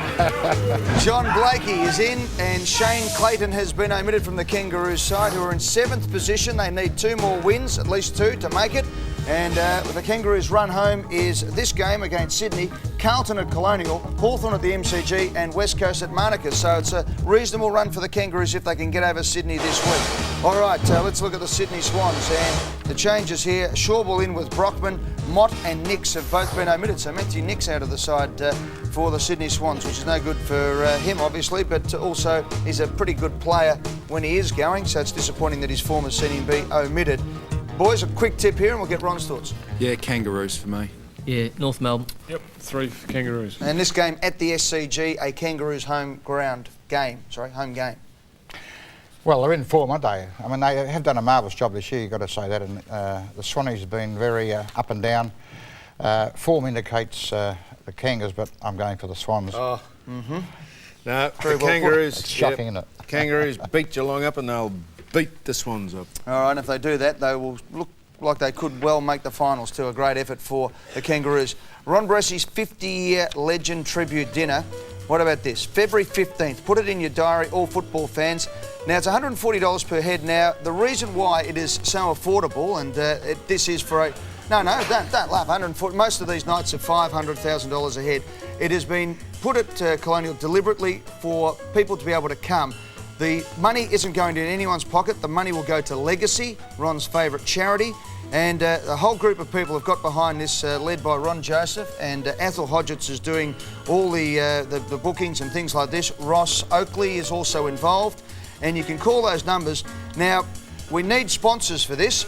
John Blakey is in, and Shane Clayton has been omitted from the Kangaroos side, who are in 7th position. They need 2 more wins, at least 2, to make it. And the Kangaroos' run home is this game against Sydney, Carlton at Colonial, Hawthorn at the MCG and West Coast at Monaco. So it's a reasonable run for the Kangaroos if they can get over Sydney this week. All right, let's look at the Sydney Swans. And the changes here, Shawball in with Brockman, Mott and Nix have both been omitted. So Matthew Nix out of the side for the Sydney Swans, which is no good for him, obviously, but also he's a pretty good player when he is going. So it's disappointing that his form has seen him be omitted. Boys, a quick tip here and we'll get Ron's thoughts. Yeah, Kangaroos for me. Yeah, North Melbourne. Yep, 3 for Kangaroos. And this game at the SCG, a Kangaroos home game. Well, they're in form, aren't they? I mean, they have done a marvellous job this year, you've got to say that. And the Swannies have been very up and down. Form indicates the Kangas, but I'm going for the Swans. Oh, no, the Kangaroos. It's shocking, isn't it? Kangaroos beat Geelong up and they'll beat the Swans up. All right, and if they do that, they will look like they could well make the finals too. A great effort for the Kangaroos. Ron Barassi's 50-year legend tribute dinner. What about this? February 15th. Put it in your diary, all football fans. Now, it's $140 per head now. The reason why it is so affordable, and this is for a... No, don't laugh. 140. Most of these nights are $500,000 a head. It has been put at Colonial deliberately for people to be able to come. The money isn't going to anyone's pocket. The money will go to Legacy, Ron's favourite charity. And the whole group of people have got behind this, led by Ron Joseph, and Athol Hodgetts is doing all the bookings and things like this. Ross Oakley is also involved, and you can call those numbers. Now, we need sponsors for this,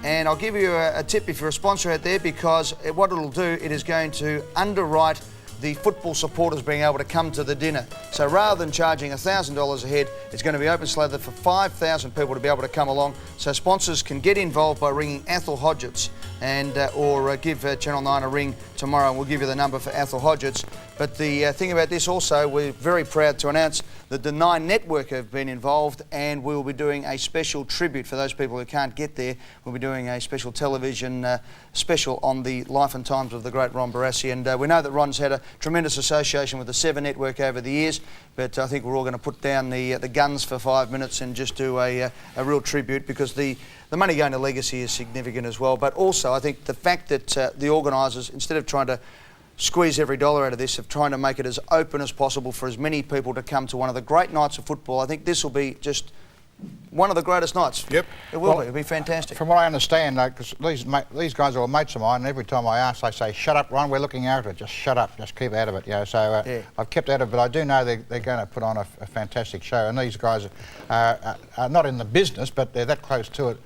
and I'll give you a tip if you're a sponsor out there, because what it'll do, it is going to underwrite the football supporters being able to come to the dinner. So rather than charging $1,000 a head, it's going to be open slated for 5,000 people to be able to come along. So sponsors can get involved by ringing Athol Hodgetts and or give Channel 9 a ring tomorrow, and we'll give you the number for Athol Hodgetts. But the thing about this also, we're very proud to announce that the 9 Network have been involved, and we will be doing a special tribute for those people who can't get there. We'll be doing a special television special on the life and times of the great Ron Barassi, and we know that Ron's had a tremendous association with the 7 Network over the years, but I think we're all going to put down the guns for 5 minutes and just do a real tribute, because the money going to legacy is significant as well. But also I think the fact that the organisers, instead of trying to squeeze every dollar out of this, of trying to make it as open as possible for as many people to come to one of the great nights of football, I think this will be just one of the greatest nights. Yep. It will be. It'll be fantastic. From what I understand, because these guys are all mates of mine, and every time I ask, they say, "Shut up, Ron, we're looking out of it. Just shut up, just keep out of it." You know, so I've kept out of it, but I do know they're going to put on a fantastic show, and these guys are not in the business, but they're that close to it.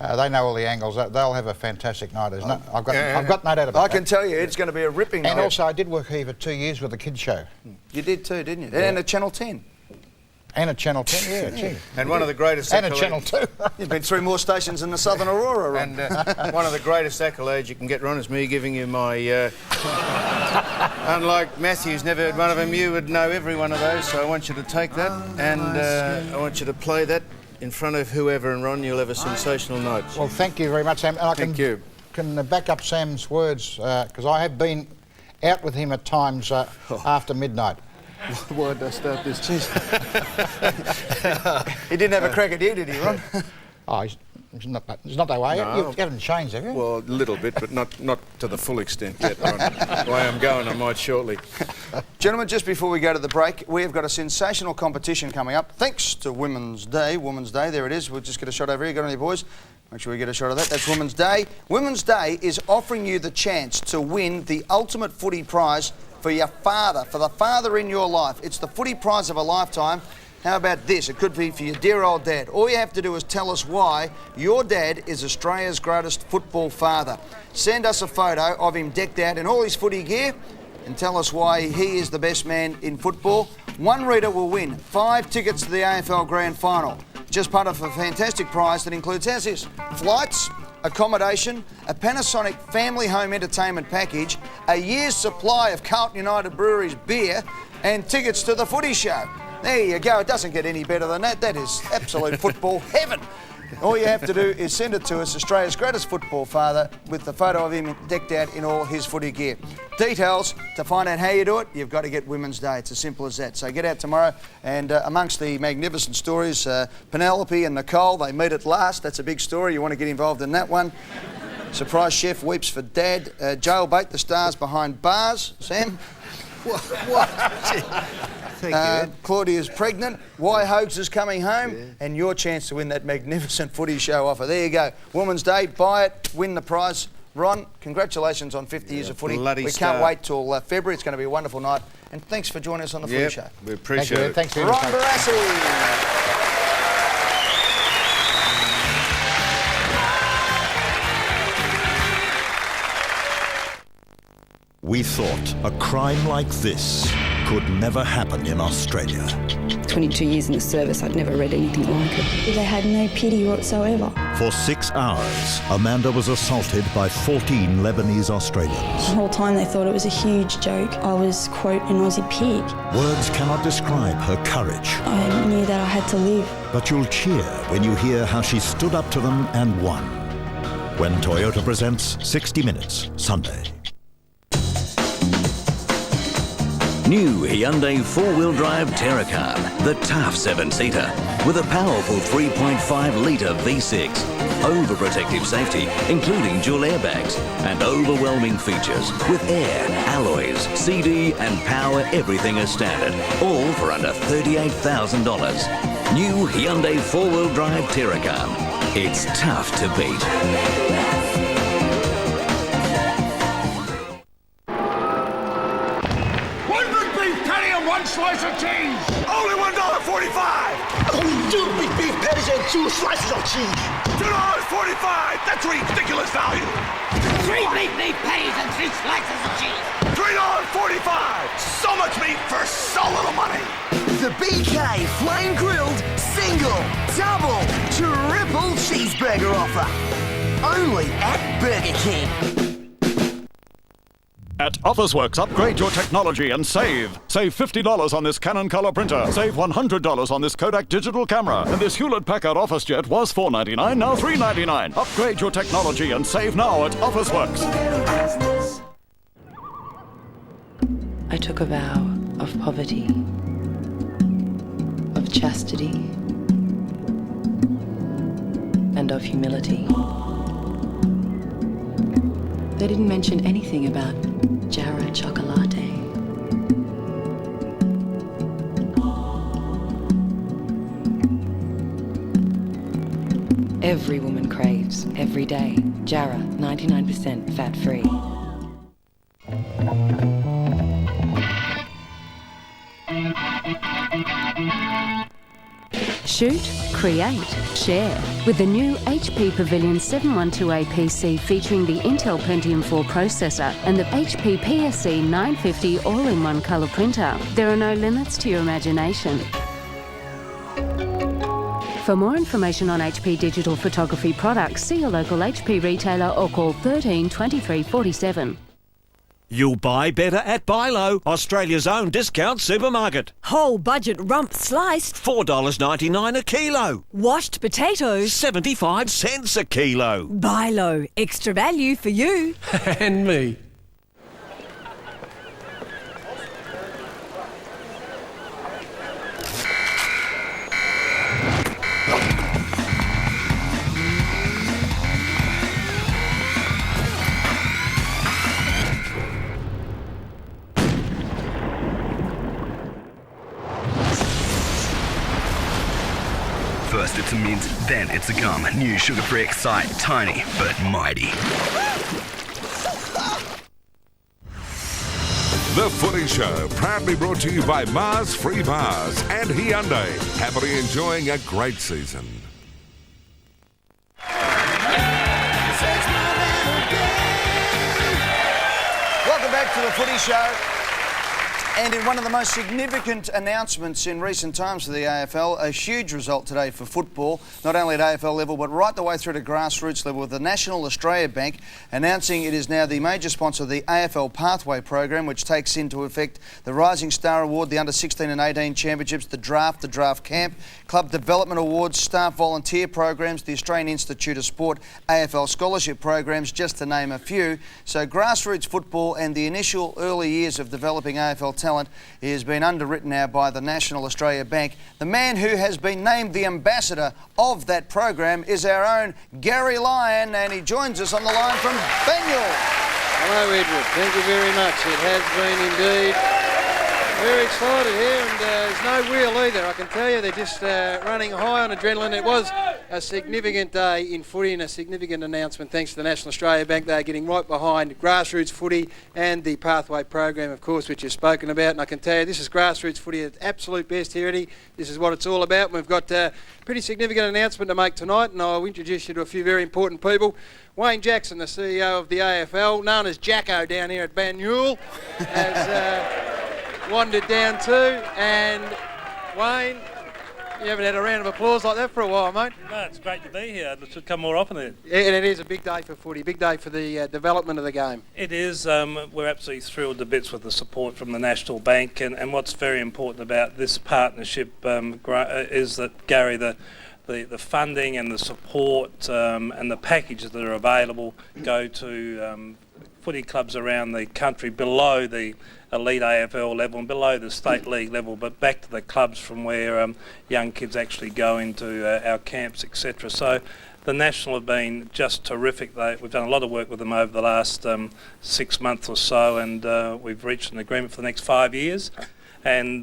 They know all the angles. They'll have a fantastic night. I've got no doubt about that. I can tell you, it's going to be a ripping night. And also, I did work here for 2 years with the kids' show. You did too, didn't you? Yeah. And at Channel 10. And at Channel 10, yeah. And one of the greatest And at Channel 2. You've been through more stations than the Southern Aurora, Ron. And one of the greatest accolades you can get, Ron, is me giving you my... unlike Matthew's never heard one of them, you would know every one of those, so I want you to take that, and I want you to play that in front of whoever, and Ron, you'll have a sensational night. Well, thank you very much, Sam. And I can back up Sam's words, because I have been out with him at times after midnight. Why did I start this? He didn't have a crack at you, did he, Ron? Oh, he's not that way. No. You haven't changed, have you? Well, a little bit, but not to the full extent yet, Ron. The way I'm going, I might shortly. Gentlemen, just before we go to the break, we have got a sensational competition coming up, thanks to Women's Day. Women's Day, there it is. We'll just get a shot over here. Got any boys? Make sure we get a shot of that. That's Women's Day. Women's Day is offering you the chance to win the ultimate footy prize for your father, for the father in your life. It's the footy prize of a lifetime. How about this? It could be for your dear old dad. All you have to do is tell us why your dad is Australia's greatest football father. Send us a photo of him decked out in all his footy gear and tell us why he is the best man in football. One reader will win 5 tickets to the AFL Grand Final. Just part of a fantastic prize that includes, how's this? Flights, accommodation, a Panasonic family home entertainment package, a year's supply of Carlton United Brewery's beer, and tickets to the footy show. There you go. It doesn't get any better than that. That is absolute football heaven. All you have to do is send it to us, Australia's greatest football father, with the photo of him decked out in all his footy gear. Details, to find out how you do it, you've got to get Women's Day. It's as simple as that. So get out tomorrow, and amongst the magnificent stories, Penelope and Nicole, they meet at last. That's a big story. You want to get involved in that one. Surprise chef weeps for dad. Jailbait, the stars behind bars. Sam? What? Thank you. Claudia's pregnant. Why Hoax is coming home, and your chance to win that magnificent footy show offer. There you go. Women's Day. Buy it. Win the prize. Ron, congratulations on 50 years of footy. We can't wait till February. It's going to be a wonderful night. And thanks for joining us on the footy show. We appreciate it. Thanks, Ron Barassi. We thought a crime like this could never happen in Australia. 22 years in the service, I'd never read anything like it. They had no pity whatsoever. For 6 hours, Amanda was assaulted by 14 Lebanese Australians. The whole time they thought it was a huge joke. I was, quote, an Aussie pig. Words cannot describe her courage. I knew that I had to live. But you'll cheer when you hear how she stood up to them and won. When Toyota presents 60 Minutes, Sunday. New Hyundai 4-wheel drive Terracan, the tough 7-seater, with a powerful 3.5-litre V6, overprotective safety, including dual airbags, and overwhelming features with air, alloys, CD and power everything as standard, all for under $38,000. New Hyundai 4-wheel drive Terracan. It's tough to beat. slice of cheese! Only $1.45! Two big beef patties and 2 slices of cheese! $2.45! That's ridiculous value! 3 big beef patties and 3 slices of cheese! $3.45! So much meat for so little money! The BK Flame Grilled Single, Double, Triple Cheeseburger offer. Only at Burger King. At Officeworks, upgrade your technology and save. Save $50 on this Canon color printer. Save $100 on this Kodak digital camera. And this Hewlett-Packard OfficeJet was $4.99, now $3.99. Upgrade your technology and save now at Officeworks. I took a vow of poverty, of chastity, and of humility. They didn't mention anything about Jarrah Chocolate. Every woman craves, every day. Jarrah, 99% fat-free. Shoot, create, share with the new HP Pavilion 712A PC featuring the Intel Pentium 4 processor and the HP PSC 950 all-in-one colour printer. There are no limits to your imagination. For more information on HP digital photography products, see your local HP retailer or call 13 23 47. You'll buy better at Bilo, Australia's own discount supermarket. Whole budget rump sliced. $4.99 a kilo. Washed potatoes. 75 cents a kilo. Bilo, extra value for you. And me. First it's a mint, then it's a gum. New sugar-free Excite, tiny but mighty. The Footy Show, proudly brought to you by Mars Free Bars and Hyundai. Happily enjoying a great season. Welcome back to the Footy Show. And in one of the most significant announcements in recent times for the AFL, a huge result today for football, not only at AFL level but right the way through to grassroots level, with the National Australia Bank announcing it is now the major sponsor of the AFL Pathway program, which takes into effect the Rising Star Award, the Under 16 and 18 Championships, the Draft Camp, Club Development Awards, Staff Volunteer programs, the Australian Institute of Sport AFL Scholarship programs, just to name a few. So grassroots football and the initial early years of developing AFL talent has been underwritten now by the National Australia Bank. The man who has been named the ambassador of that program is our own Gary Lyon, and he joins us on the line from Banyule. Hello, Edward. Thank you very much. It has been indeed. Very excited here, and there's no wheel either. I can tell you they're just running high on adrenaline. It was a significant day in footy and a significant announcement thanks to the National Australia Bank. They're getting right behind grassroots footy and the Pathway program, of course, which you've spoken about. And I can tell you this is grassroots footy at its absolute best here, Eddie. This is what it's all about. We've got a pretty significant announcement to make tonight, and I'll introduce you to a few very important people. Wayne Jackson, the CEO of the AFL, known as Jacko down here at Banyule, has wandered down too, and Wayne, you haven't had a round of applause like that for a while, mate. No, it's great to be here. It should come more often then. Yeah, and it is a big day for footy, big day for the development of the game. It is. We're absolutely thrilled to bits with the support from the National Bank, and what's very important about this partnership is that, Gary, the funding and the support and the packages that are available go to footy clubs around the country below the elite AFL level and below the state league level, but back to the clubs from where young kids actually go into our camps, etc. So the National have been just terrific. We've done a lot of work with them over the last 6 months or so, and we've reached an agreement for the next 5 years. and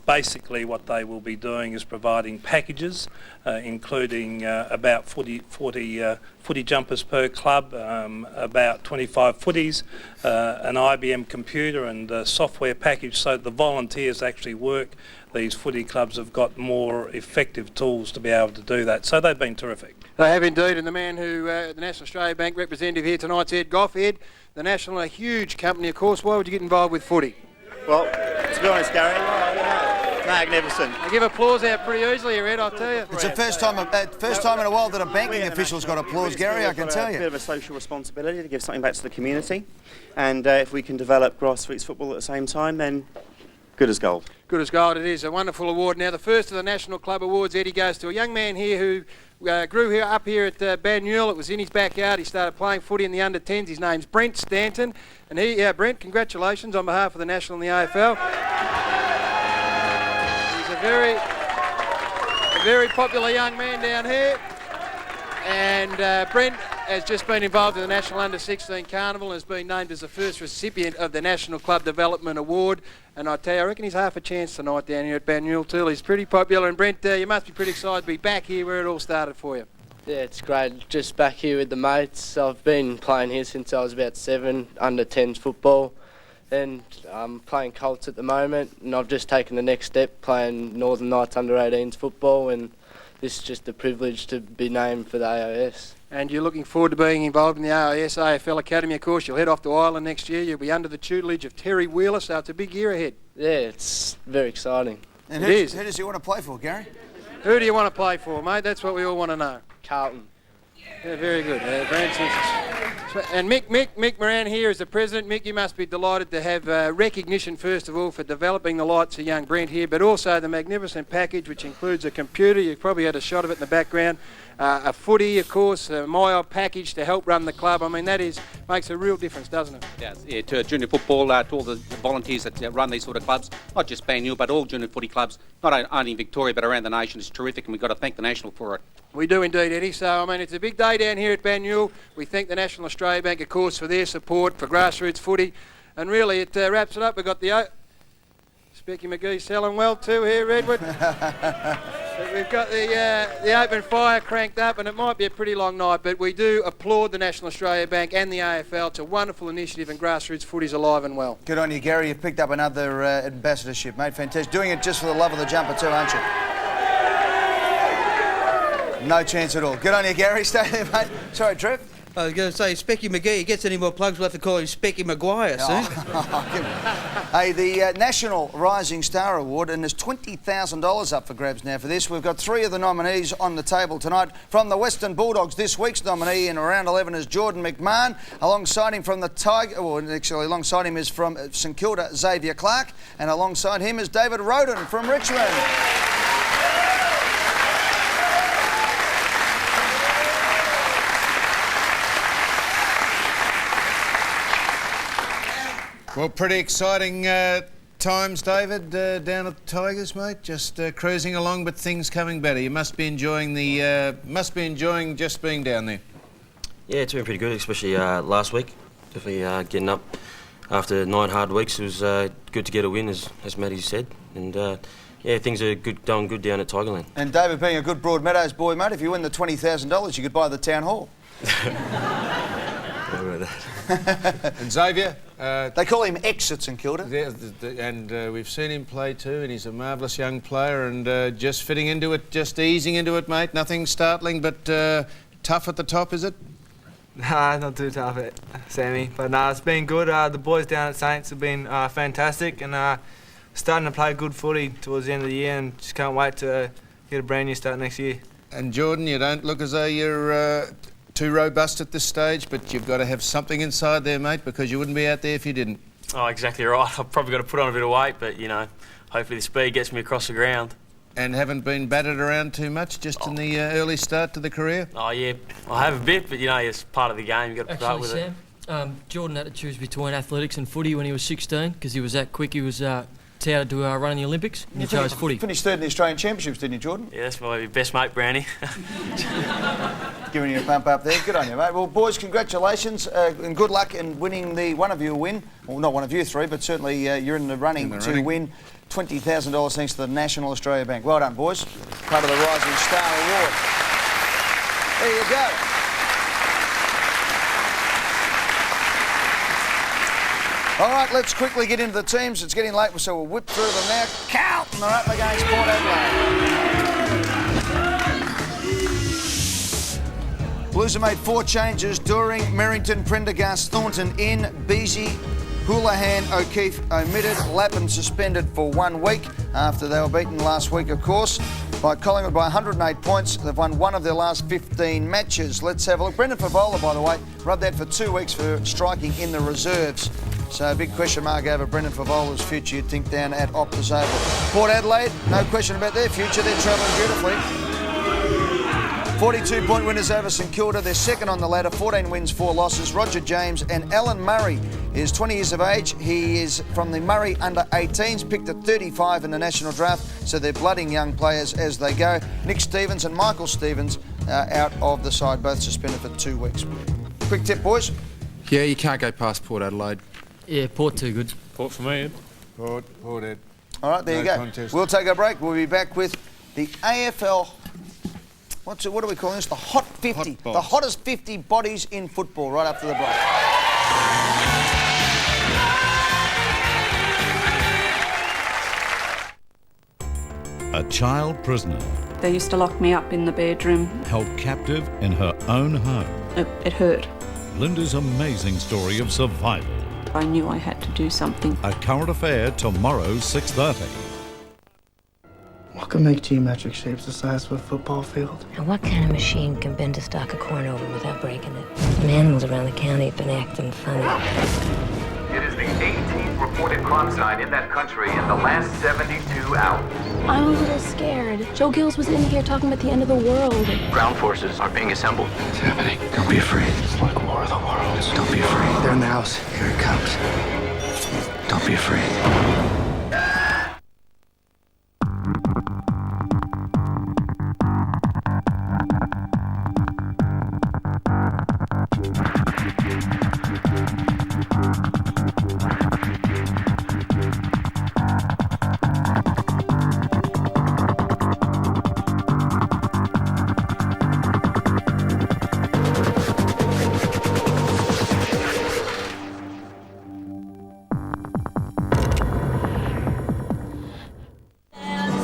basically what they will be doing is providing packages, including about 40 footy jumpers per club, about 25 footies, an IBM computer and a software package, so the volunteers actually work. These footy clubs have got more effective tools to be able to do that, so they've been terrific. They have indeed, and the man who, the National Australia Bank representative here tonight's Ed Goff. Ed, the National, a huge company, of course. Why would you get involved with footy? Well, to be honest, Gary, magnificent. I give applause out pretty easily here, Ed, I'll tell you. It's the first time in a while that a banking official's got applause, Gary, I can tell you. A bit of a social responsibility to give something back to the community, and if we can develop grassroots football at the same time, then good as gold. Good as gold, it is. A wonderful award. Now, the first of the National Club Awards, Eddie, goes to a young man here who grew up here at Banyule. It was in his backyard. He started playing footy in the under-10s. His name's Brent Stanton. And Brent, congratulations on behalf of the National and the AFL. He's a very popular young man down here. And Brent has just been involved in the National Under-16 Carnival and has been named as the first recipient of the National Club Development Award. And I tell you, I reckon he's half a chance tonight down here at Banyule too. He's pretty popular. And Brent, you must be pretty excited to be back here where it all started for you. Yeah, it's great. Just back here with the mates. I've been playing here since I was about 7, under-10s football. And I'm playing Colts at the moment. And I've just taken the next step, playing Northern Knights under-18s football. And this is just a privilege to be named for the AIS. And you're looking forward to being involved in the AIS AFL Academy, of course. You'll head off to Ireland next year. You'll be under the tutelage of Terry Wheeler, so it's a big year ahead. Yeah, it's very exciting. And who does he want to play for, Gary? Who do you want to play for, mate? That's what we all want to know. Carlton. Yeah, very good. And Mick Moran here is the president. Mick, you must be delighted to have recognition, first of all, for developing the lights of young Brent here, but also the magnificent package, which includes a computer. You've probably had a shot of it in the background. A footy, of course, a MyOb package to help run the club. I mean, makes a real difference, doesn't it? Yeah, to junior football, to all the volunteers that run these sort of clubs, not just Banyule, but all junior footy clubs, not only in Victoria, but around the nation, is terrific, and we've got to thank the National for it. We do indeed, Eddie. So, I mean, it's a big day down here at Banyule. We thank the National Australia Bank, of course, for their support for grassroots footy. And really, it wraps it up. We've got the... Specky McGee selling well too here, Redwood. We've got the open fire cranked up, and it might be a pretty long night, but we do applaud the National Australia Bank and the AFL. It's a wonderful initiative, and grassroots footy's alive and well. Good on you, Gary. You've picked up another ambassadorship, mate. Fantastic. Doing it just for the love of the jumper too, aren't you? No chance at all. Good on you, Gary. Stay there, mate. Sorry, Trev. I was going to say, Specky McGee, he gets any more plugs, we'll have to call him Specky Maguire soon. Hey, the National Rising Star Award, and there's $20,000 up for grabs now for this. We've got 3 of the nominees on the table tonight. From the Western Bulldogs, this week's nominee in round 11 is Jordan McMahon. Alongside him from the Tiger, well, actually alongside him is from St Kilda, Xavier Clark, and alongside him is David Roden from Richmond. Well, pretty exciting times, David, down at the Tigers, mate. Just cruising along, but things coming better. You must be enjoying just being down there. Yeah, it's been pretty good, especially last week. Definitely getting up after 9 hard weeks. It was good to get a win, as Matty said, and yeah, things are going good down at Tigerland. And David, being a good Broadmeadows boy, mate, if you win the $20,000, you could buy the town hall. And Xavier? They call him X at St Kilda. And we've seen him play too, and he's a marvellous young player, and just fitting into it, just easing into it, mate. Nothing startling, but tough at the top, is it? Nah, not too tough, Sammy. But nah, it's been good. The boys down at Saints have been fantastic, and starting to play good footy towards the end of the year, and just can't wait to get a brand new start next year. And Jordan, you don't look as though you're too robust at this stage, but you've got to have something inside there, mate, because you wouldn't be out there if you didn't. Oh, exactly right. I've probably got to put on a bit of weight, but, you know, hopefully the speed gets me across the ground. And haven't been battered around too much just in the early start to the career? Oh, yeah, I have a bit, but, you know, it's part of the game. You've got to put up with Sam, Jordan had to choose between athletics and footy when he was 16 because he was that quick. He was 10 touted to run in the Olympics, and you chose footy. Finished third in the Australian Championships, didn't you, Jordan? Yeah, that's my best mate, Brownie. Giving you a bump up there. Good on you, mate. Well, boys, congratulations and good luck in winning one of you a win. Well, not one of you three, but certainly you're in the running to win $20,000 thanks to the National Australia Bank. Well done, boys. Part of the Rising Star Award. There you go. All right, let's quickly get into the teams. It's getting late, so we'll whip through them now. Carlton are up against Port Adelaide. Blues have made 4 changes: Doring, Merrington, Prendergast, Thornton in, Beasy, Houlihan, O'Keefe omitted, Lappin suspended for 1 week after they were beaten last week, of course, by Collingwood by 108 points. They've won 1 of their last 15 matches. Let's have a look. Brendan Favola, by the way, rubbed that for 2 weeks for striking in the reserves. So a big question mark over Brendan Favola's future, you'd think, down at Optus Oval. Port Adelaide, no question about their future. They're travelling beautifully. 42-point winners over St Kilda. They're second on the ladder, 14 wins, 4 losses. Roger James and Alan Murray is 20 years of age. He is from the Murray under-18s, picked at 35 in the national draft, so they're blooding young players as they go. Nick Stevens and Michael Stevens out of the side, both suspended for 2 weeks. Quick tip, boys. Yeah, you can't go past Port Adelaide. Yeah, Port too good. Port for me, Ed. Port, Ed. All right, there you go. Contest. We'll take a break. We'll be back with the AFL... What are we calling this? The Hot 50. The hottest 50 bodies in football right after the break. A child prisoner. They used to lock me up in the bedroom. Held captive in her own home. It hurt. Linda's amazing story of survival. I knew I had to do something. A current affair tomorrow, 6:30. What can make geometric shapes the size of a football field? And what kind of machine can bend a stalk of corn over without breaking it? Some animals around the county have been acting funny. It is the 18th reported crime site in that country in the last 72 hours. I'm a little scared. Joe Gills was in here talking about the end of the world. Ground forces are being assembled. It's happening. Don't be afraid. It's like War of the Worlds. Don't be afraid. They're in the house. Here it comes. Don't be afraid.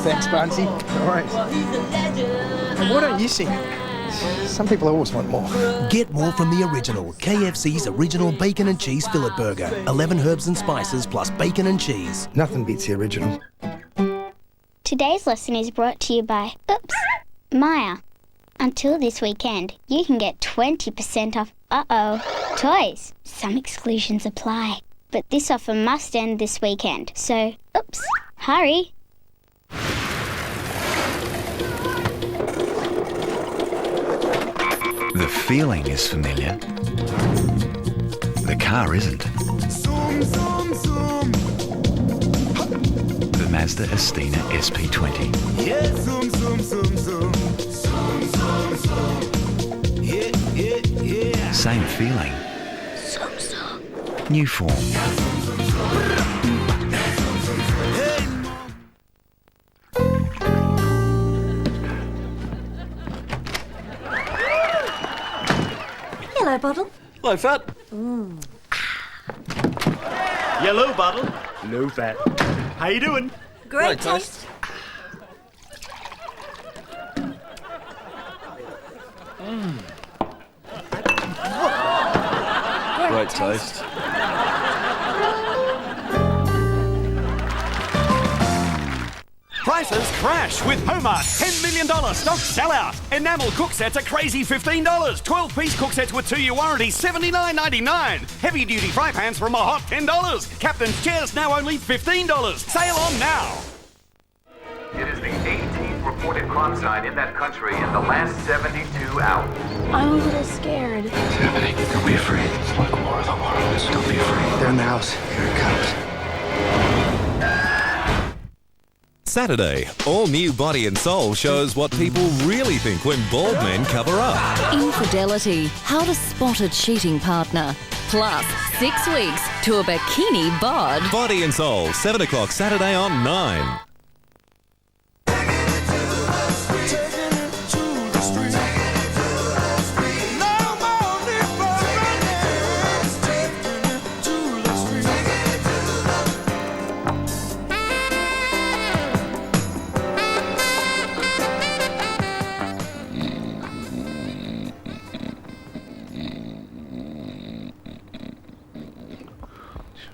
Thanks, Barnsey. All right. And why don't you sing it? Some people always want more. Get more from the original. KFC's original bacon and cheese fillet burger. 11 herbs and spices plus bacon and cheese. Nothing beats the original. Today's lesson is brought to you by Maya. Until this weekend, you can get 20% off toys. Some exclusions apply. But this offer must end this weekend. So, hurry. The feeling is familiar. The car isn't. Zoom, zoom, zoom. The Mazda Estina SP20. Yeah, zoom, zoom, zoom, zoom. Zoom, zoom, zoom. Yeah, yeah, yeah. Same feeling. Zoom, zoom. New form. Hello, Bottle. Hello, Fat. Yellow Bottle. No, Fat. How you doing? Great taste. Great taste. Prices crash with Homart's $10 million stock sellout. Enamel cook sets are crazy $15. 12-piece cook sets with 2-year warranty $79.99. Heavy-duty fry pans from a hot $10. Captain's chairs now only $15. Sale on now. It is the 18th reported crime site in that country in the last 72 hours. I'm a little scared. It's happening. Don't be afraid. It's like War of the Worlds. Don't be afraid. They're in the house. Here it comes. Saturday, all new Body and Soul shows what people really think when bald men cover up. Infidelity, how to spot a cheating partner. Plus, 6 weeks to a bikini bod. Body and Soul, 7 o'clock Saturday on 9.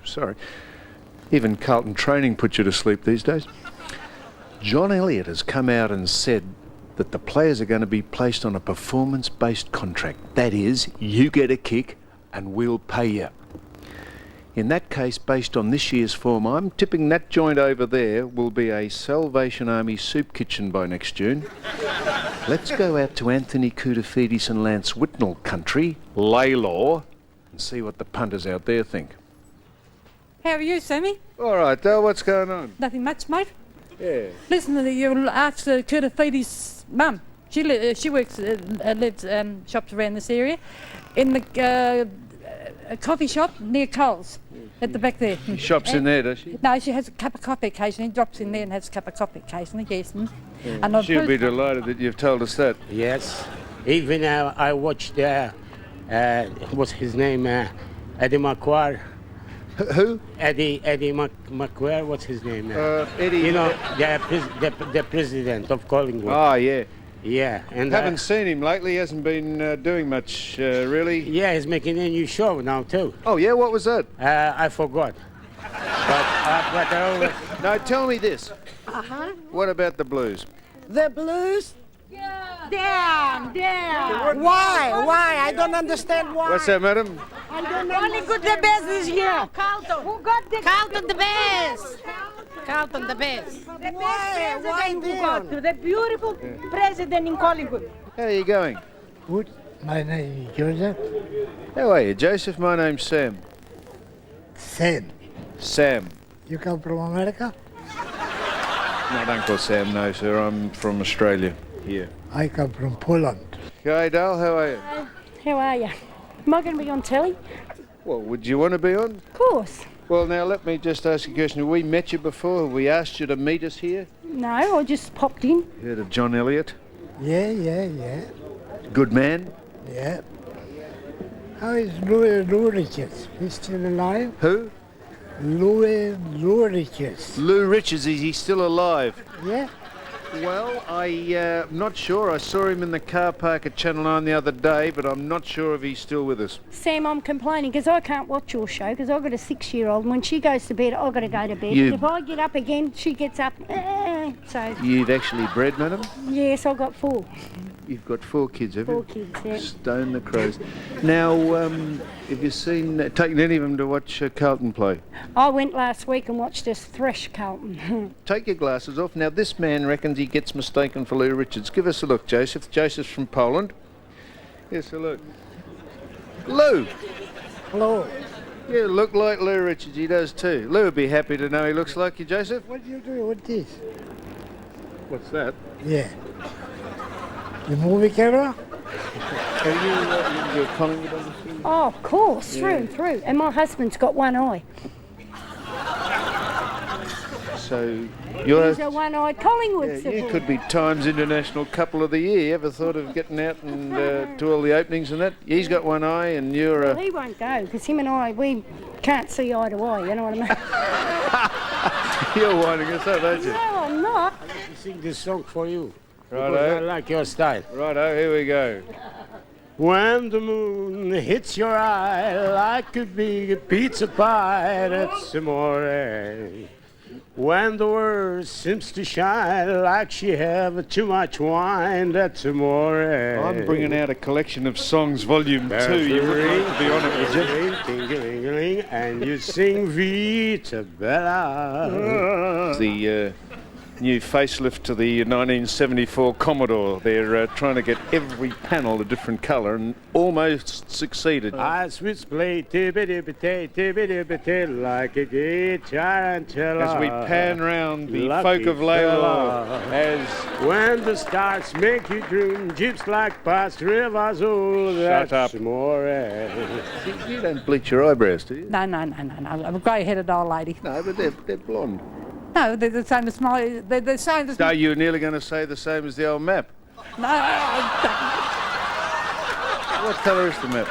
Sorry. Even Carlton training puts you to sleep these days. John Elliott has come out and said that the players are going to be placed on a performance-based contract. That is, you get a kick and we'll pay you. In that case, based on this year's form, I'm tipping that joint over there will be a Salvation Army soup kitchen by next June. Let's go out to Anthony Koutafidis and Lance Whitnell country, Laylaw, and see what the punters out there think. How are you, Sammy? All right, Dale, what's going on? Nothing much, mate. Yeah. Listen, you asked Koutafidis' mum. She works, lives, shops around this area, in the a coffee shop near Coles, at the back there. She shops in there, does she? No, she has a cup of coffee occasionally, drops in there and has a cup of coffee occasionally, yes. Yeah. And She'll be delighted that you've told us that. Yes. Even I watched, what's his name, Eddie McQuarrie. Who? Eddie McQuarrie, what's his name? Eddie. You know, the president of Collingwood. Oh, yeah. Yeah. And haven't seen him lately. He hasn't been doing much, really. Yeah, he's making a new show now, too. Oh, yeah? What was that? I forgot. But no, tell me this. Uh-huh. What about the Blues? The Blues? Down. Why? I don't understand why. What's that, madam? I don't know. Only good the best this year. Carlton. Who got the Carlton the best? Carlton the best. The best president who got to the beautiful president in Collingwood. How are you going? Good. My name is Joseph. How are you, Joseph? My name's Sam. Sam. You come from America? Not Uncle Sam, no, sir. I'm from Australia. Here. I come from Poland. G'day, Dale. How are you? How are you? Am I going to be on telly? Well, would you want to be on? Of course. Well, now, let me just ask you a question. Have we met you before? Have we asked you to meet us here? No, I just popped in. You heard of John Elliott? Yeah. Good man? Yeah. How is Lou Richards? He's still alive? Who? Lou Richards. Lou Richards, is he still alive? Yeah. Well, I'm not sure. I saw him in the car park at Channel 9 the other day, but I'm not sure if he's still with us. Sam, I'm complaining because I can't watch your show because I've got a 6-year-old and when she goes to bed, I've got to go to bed. If I get up again, she gets up. So. You've actually bred, madam? Yes, I've got 4. You've got 4 kids, have you? 4 kids, yeah. Stone the crows. Now, have you taken any of them to watch Carlton play? I went last week and watched us thrash Carlton. Take your glasses off. Now, this man reckons he gets mistaken for Lou Richards. Give us a look, Joseph. Joseph's from Poland. Yes, a look. Lou! Hello. You look like Lou Richards. He does too. Lou would be happy to know he looks like you, Joseph. What do you do with this? What's that? Yeah. The movie camera? Have you Collingwood on the film? Oh, of course, through. And my husband's got one eye. So He's a one-eyed Collingwood supporter. you could be Times International Couple of the Year. You ever thought of getting out and to all the openings and that? He's got one eye and you're Well, he won't go because him and I, we can't see eye to eye, you know what I mean? You're winding us up, aren't you? No, I'm not. I sing this song for you. Righto. Because I like your style. Righto, here we go. When the moon hits your eye like a big pizza pie, that's amore. When the world seems to shine like she have too much wine, that's amore. I'm bringing out a collection of songs, volume 2. You wouldn't like to be on it, would you? And you sing Vita Bella. The new facelift to the 1974 Commodore. They're trying to get every panel a different colour and almost succeeded. I switchblade tibby-dibby-tay, like a guitar and cello. As we pan round the folk of Laylaw, as when the stars make you dream, jeeps like past rivers, oh, that's up. more. You don't bleach your eyebrows, do you? No. I'm a grey-headed old lady. No, but they're blonde. No, they're the same as my... They're the same as... So you're nearly going to say the same as the old map? No, What colour is the map?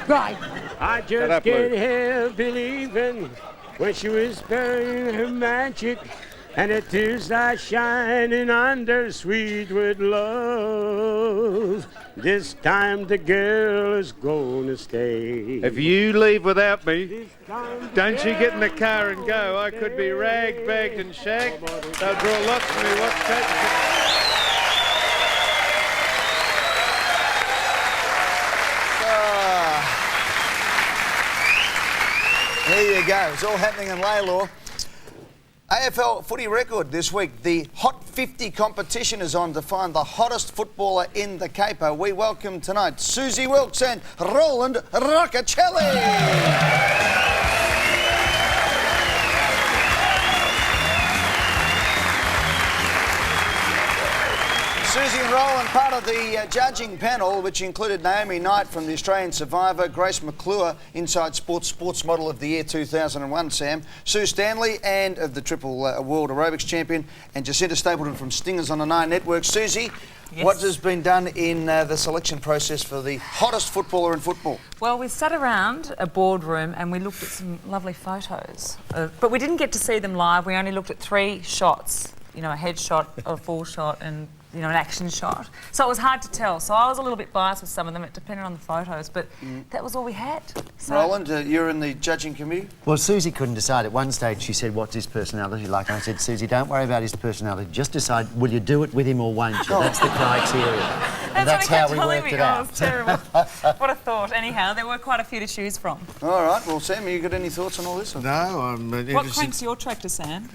Right. I just can't help believing when she whispering her magic, and the tears are shining under sweet with love. This time the girl is gonna stay. If you leave without me, don't you get in the car and go. I could be ragged, bagged and shagged. They'll draw lots for me. What's that? There you go. It's all happening in Laylaw. AFL footy record this week. The Hot 50 competition is on to find the hottest footballer in the caper. We welcome tonight Susie Wilkes and Roland Roccacelli. Susie and Roland, part of the judging panel, which included Naomi Knight from the Australian Survivor, Grace McClure, Inside Sports Model of the Year 2001, Sam, Sue Stanley, and of the Triple World Aerobics Champion, and Jacinta Stapleton from Stingers on the Nine Network. Susie, what has been done in the selection process for the hottest footballer in football? Well, we sat around a boardroom and we looked at some lovely photos, but we didn't get to see them live. We only looked at 3 shots, you know, a head shot, a full shot, and you know, an action shot. So it was hard to tell. So I was a little bit biased with some of them. It depended on the photos, but that was all we had. So Roland, you're in the judging committee? Well, Susie couldn't decide. At one stage she said, what's his personality like? And I said, Susie, don't worry about his personality. Just decide, will you do it with him or won't you? That's the criteria. And that's how we worked it out. Oh, it's terrible. What a thought. Anyhow, there were quite a few to choose from. All right. Well, Sam, you got any thoughts on all this? Or? No, I'm interested. What cranks your tractor, Sam?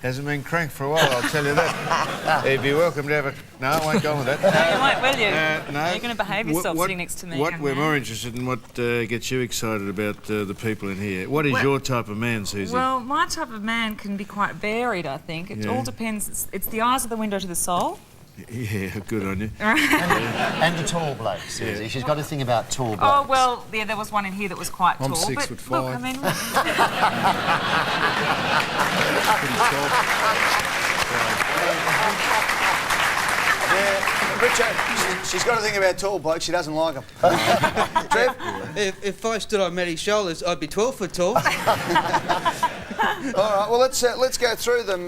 Hasn't been cranked for a while, I'll tell you that. He'd be welcome to have a... No, I won't go on with that. No, you won't, will you? No. You're going to behave yourself sitting next to me. What we're more interested in, what gets you excited about the people in here. What is your type of man, Susie? Well, my type of man can be quite varied, I think. It all depends. It's the eyes are the window to the soul. Yeah, good on you. And a tall bloke, Susie. Yeah. She's got a thing about tall blokes. Oh, well, yeah, there was one in here that was quite tall. I'm 6'5". Look, I mean... Richard, she's got a thing about tall blokes. She doesn't like them. Trev? If I stood on Maddie's shoulders, I'd be 12 foot tall. All right, well, let's go through them.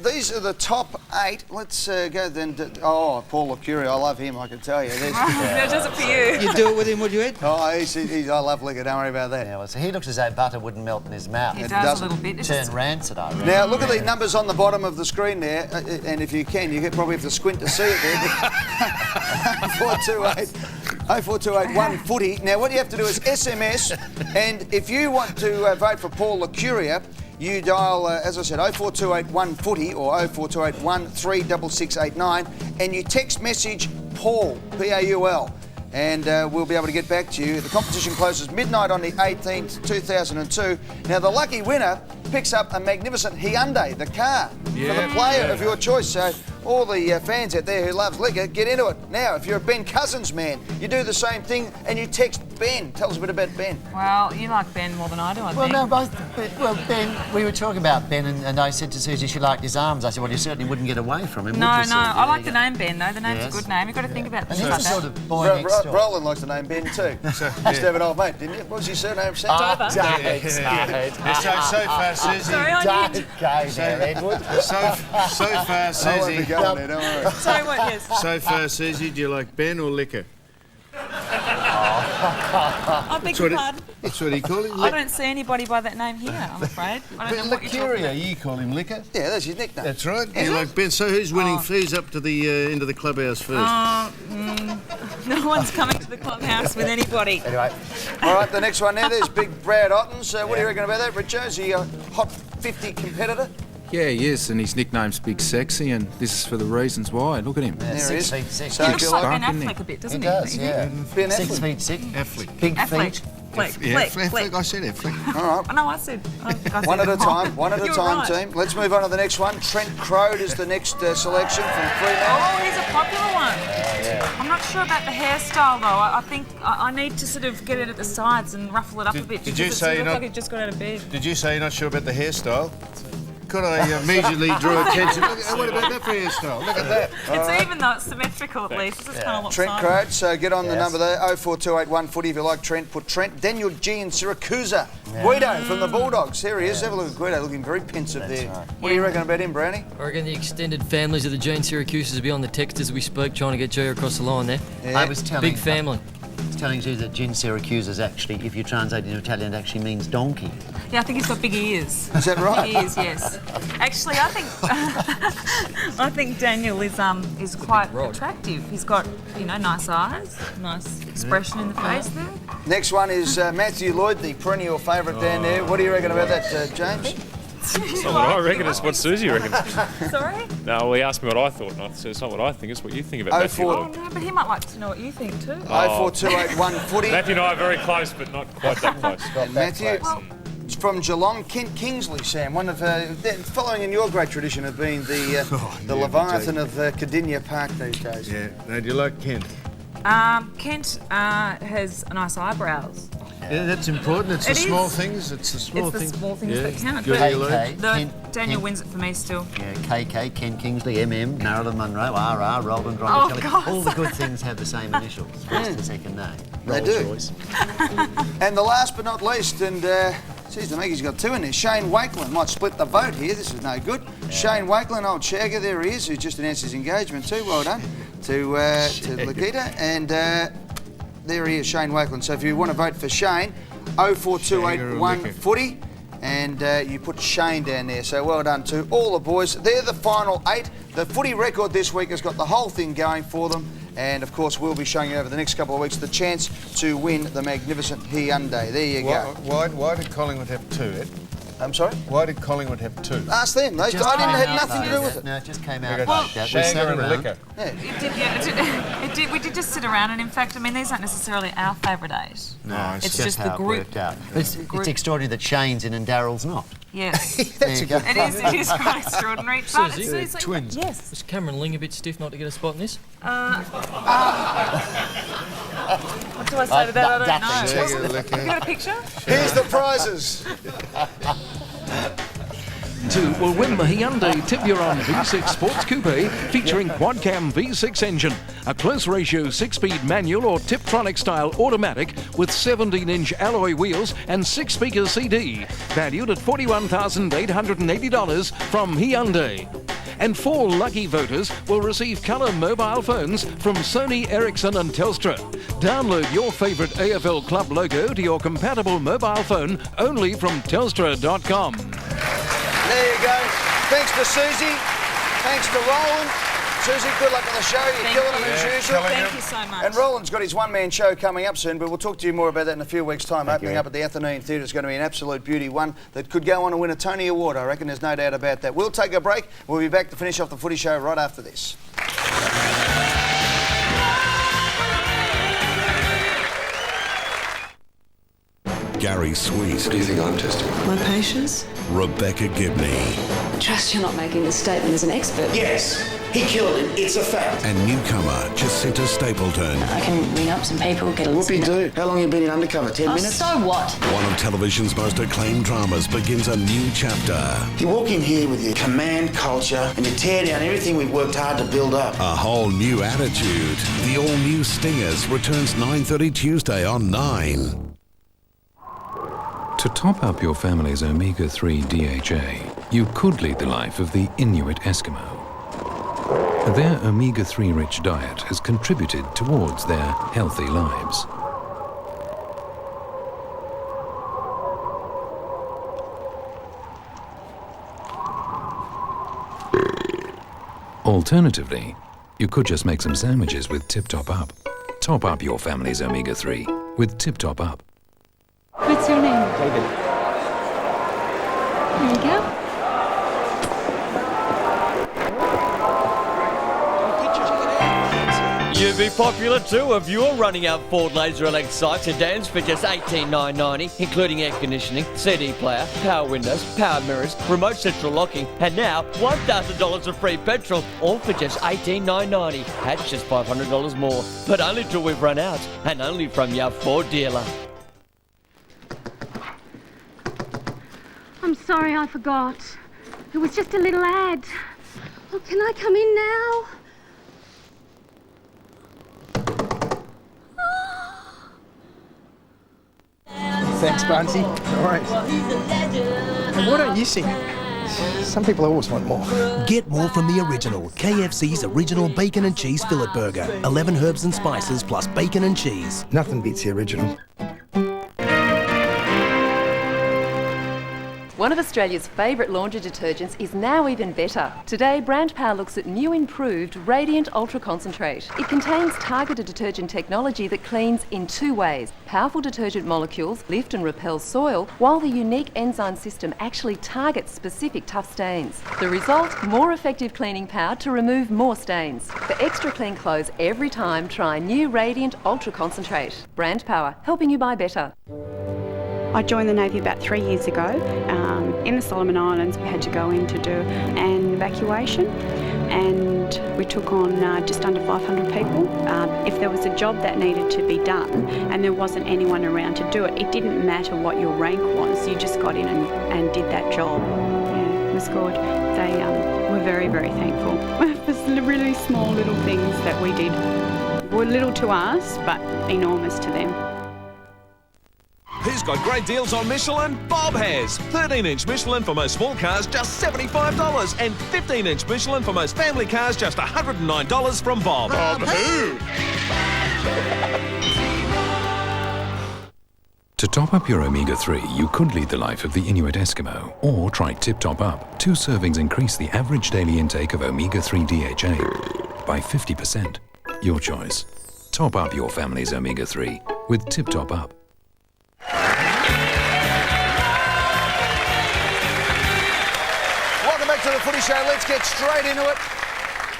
These are the top 8. Let's go then. Oh, Paul Lecurri, I love him, I can tell you. That does it for you. You do it with him, would you, Ed? Oh, I love liquor, don't worry about that. Yeah, well, so he looks as though butter wouldn't melt in his mouth. It does a little bit. Turn rancid, I reckon. Now, look at the numbers on the bottom of the screen there, and if you can, you probably have to squint to see it there. 0428 Footy. Now, what you have to do is SMS, and if you want to vote for Paul Lecurri, you dial, as I said, 0428 Footy or 0428 36689, and you text message Paul, P-A-U-L, and we'll be able to get back to you. The competition closes midnight on the 18th, 2002. Now, the lucky winner picks up a magnificent Hyundai, the car, for the player of your choice. So all the fans out there who loves liquor, get into it. Now, if you're a Ben Cousins man, you do the same thing and you text Ben. Tell us a bit about Ben. Well, you like Ben more than I do, I think. Well, no, Ben, we were talking about Ben, and I said to Susie she liked his arms. I said, well, you certainly wouldn't get away from him. No, I like the name Ben, though. The name's a good name. You've got to think about things like that. Sort of boy next door. Roland likes the name Ben too. Used to have an old mate, didn't you? What was your surname, Sam? Dover. So far, Susie. Sorry, I did. So far, Susie. Sorry, what, yes? So far, Susie, do you like Ben or liquor? I beg your pardon. That's what he called him. I don't see anybody by that name here, I'm afraid. I don't know what you're talking about. You call him liquor? Yeah, that's his nickname. That's right. You like Ben. So who's winning? Who's up to the into the clubhouse first? No one's coming to the clubhouse with anybody. Anyway. All right, the next one now, there's Big Brad Ottens. What do you reckon about that, Richo? Is he a hot 50 competitor? Yeah, he is, and his nickname's Big Sexy, and this is for the reasons why. Look at him. There he is. 6 feet 6. So He looks like Ben Affleck a bit, doesn't He does, yeah. Ben 6 Affleck. feet 6. Affleck. Big Affleck. feet. Affleck. I said Affleck. All right. No, I said. One at a time, one at a You're time, right. team. Let's move on to the next one. Trent Crode is the next selection from Fremantle. Oh, he's a popular one. I'm not sure about the hairstyle though. I think I need to sort of get it at the sides and ruffle it up a bit. Did you because say it you're looks not? like it just got out of bed. Did you say you're not sure about the hairstyle? Could I immediately draw attention? Look, what about that for hairstyle? Look at that. It's even though it's symmetrical at least. It's just kind of Trent lopsided. Crode, so get on the number there, 04281 Footy if you like Trent. Put Trent. Daniel G in Siracusa. Guido from the Bulldogs. Here he is. Have a look at Guido, looking very pensive there. What do you reckon about him, Brownie? I reckon the extended families of the Gene Syracusas will be on the text as we spoke, trying to get Gio across the line there. Yeah. I was telling Big family. I was telling you that Gin Syracuse is actually, if you translate it into Italian, it actually means donkey. Yeah, I think he's got big ears. Is that right? Big ears, yes. Actually, I think I think Daniel is quite attractive. He's got, you know, nice eyes, nice expression in the face there. Next one is Matthew Lloyd, the perennial favourite down there. What do you reckon about that, James? It's not what I reckon, it's what Susie reckons. Sorry? No, he asked me what I thought, and I said it's not what I think, it's what you think about Matthew Oh, Lloyd. no, but he might like to know what you think too. 04281 Footy. Matthew and I are very close, but not quite that close. And Matthew, from Geelong, Kent Kingsley, Sam, one of following in your great tradition of being the Leviathan of Cardinia Park these days. Yeah. Now, do you like Kent? Kent has nice eyebrows. Yeah, that's important. It's the It small is. things. It's the small It's things. the small things that count. Good But earlobes. Daniel wins it for me still. Yeah, KK, Ken Kingsley, MM, Marilyn Monroe, RR, Roland, Oh, Ron Kelly. God. All the good things have the same initials, first and second name. They do. And the last but not least, and geez, the Maggie's got two in there. Shane Wakelin might split the vote here. This is no good. Shane Wakelin, old Shagger, there he is, who just announced his engagement too. Well done to Lakita. And there he is, Shane Wakelin. So if you want to vote for Shane, 04281 Footy, and you put Shane down there. So well done to all the boys. They're the final 8. The Footy record this week has got the whole thing going for them. And of course, we'll be showing you over the next couple of weeks the chance to win the magnificent Hyundai. There you go. Why did Collingwood have 2, Ed? I'm sorry? Why did Collingwood have 2? Ask them. I didn't have nothing to do with it. No, it just came They out got like that. Shagger and liquor. Yeah. It did. We did just sit around, and in fact, I mean, these aren't necessarily our favourite 8. No, it's just the how it group. worked out. It's extraordinary that Shane's in and Daryl's not. Yes. There you go. It is quite extraordinary. But Susie, it's like, twins. Yes. Was Cameron Ling a bit stiff not to get a spot in this? What do I say to that? I don't know. Shagger, liquor. Have you got a picture? Here's the prizes. will win the Hyundai Tiburon V6 Sports Coupe featuring quad-cam V6 engine, a close ratio 6-speed manual or Tiptronic style automatic with 17-inch alloy wheels and 6-speaker CD, valued at $41,880 from Hyundai. And 4 lucky voters will receive colour mobile phones from Sony, Ericsson and Telstra. Download your favourite AFL club logo to your compatible mobile phone only from Telstra.com. There you go. Thanks to Susie. Thanks to Roland. Susie, good luck on the show. You're killing them as usual. Thank you so much. And Roland's got his one-man show coming up soon, but we'll talk to you more about that in a few weeks' time. Opening up at the Athenaeum Theatre is going to be an absolute beauty, one that could go on to win a Tony Award. I reckon there's no doubt about that. We'll take a break. We'll be back to finish off the Footy Show right after this. Gary Sweet. What do you think I'm testing? My patience? Rebecca Gibney. Trust you're not making this statement as an expert. Yes, he killed him. It's a fact. And newcomer Jacinta Stapleton. I can ring up some people, get a listen. Whoopie-doo. How long have you been in undercover? 10 minutes? So what? One of television's most acclaimed dramas begins a new chapter. You walk in here with your command culture and you tear down everything we've worked hard to build up. A whole new attitude. The all-new Stingers returns 9:30 Tuesday on 9. To top up your family's omega-3 DHA, you could lead the life of the Inuit Eskimo. Their omega-3 rich diet has contributed towards their healthy lives. Alternatively, you could just make some sandwiches with Tip Top Up. Top up your family's omega-3 with Tip Top Up. What's your name? David. There you go. You'd be popular too if you were running out Ford laser elect sight sedans for just $18,990, including air conditioning, CD player, power windows, power mirrors, remote central locking, and now $1,000 of free petrol, all for just $18,990. That's just $500 more, but only till we've run out, and only from your Ford dealer. I'm sorry, I forgot. It was just a little ad. Oh, can I come in now? Thanks, Barnesy. All right. Hey, why don't you sing it? Some people always want more. Get more from the original. KFC's original bacon and cheese fillet burger. 11 herbs and spices plus bacon and cheese. Nothing beats the original. One of Australia's favourite laundry detergents is now even better. Today, Brand Power looks at new improved Radiant Ultra Concentrate. It contains targeted detergent technology that cleans in two ways. Powerful detergent molecules lift and repel soil, while the unique enzyme system actually targets specific tough stains. The result, more effective cleaning power to remove more stains. For extra clean clothes every time, try new Radiant Ultra Concentrate. Brand Power, helping you buy better. I joined the Navy about 3 years ago. In the Solomon Islands, we had to go in to do an evacuation, and we took on just under 500 people. If there was a job that needed to be done and there wasn't anyone around to do it, it didn't matter what your rank was, you just got in and did that job. Yeah, it was good. They were very, very thankful for really small little things that we did. Were little to us, but enormous to them. Who's got great deals on Michelin? Bob has. 13-inch Michelin for most small cars, just $75. And 15-inch Michelin for most family cars, just $109 from Bob. Bob who? To top up your omega-3, you could lead the life of the Inuit Eskimo, or try Tip Top Up. 2 servings increase the average daily intake of omega-3 DHA by 50%. Your choice. Top up your family's omega-3 with Tip Top Up. Welcome back to the Footy Show. Let's get straight into it.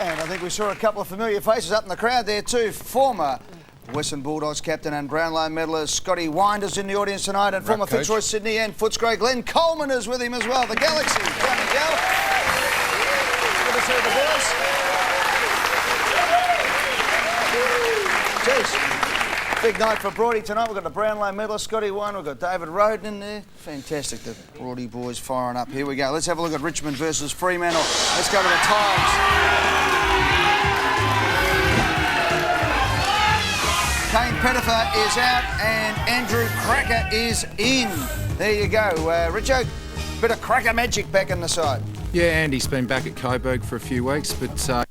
And I think we saw a couple of familiar faces up in the crowd there too. Former Western Bulldogs captain and Brownlow medalist Scotty Winder's in the audience tonight, and former Fitzroy Sydney and Footscray Glenn Coleman is with him as well. The Galaxy. Down the Gal. Good to see the boys. Jeez. Big night for Broady tonight. We've got the Brownlow medalist, Scotty Winder. We've got David Roden in there. Fantastic. The Broady boys firing up. Here we go. Let's have a look at Richmond versus Fremantle. Let's go to the Times. Kane Pettifer is out and Andrew Cracker is in. There you go. Richo, bit of Cracker magic back in the side. Yeah, Andy's been back at Coburg for a few weeks, but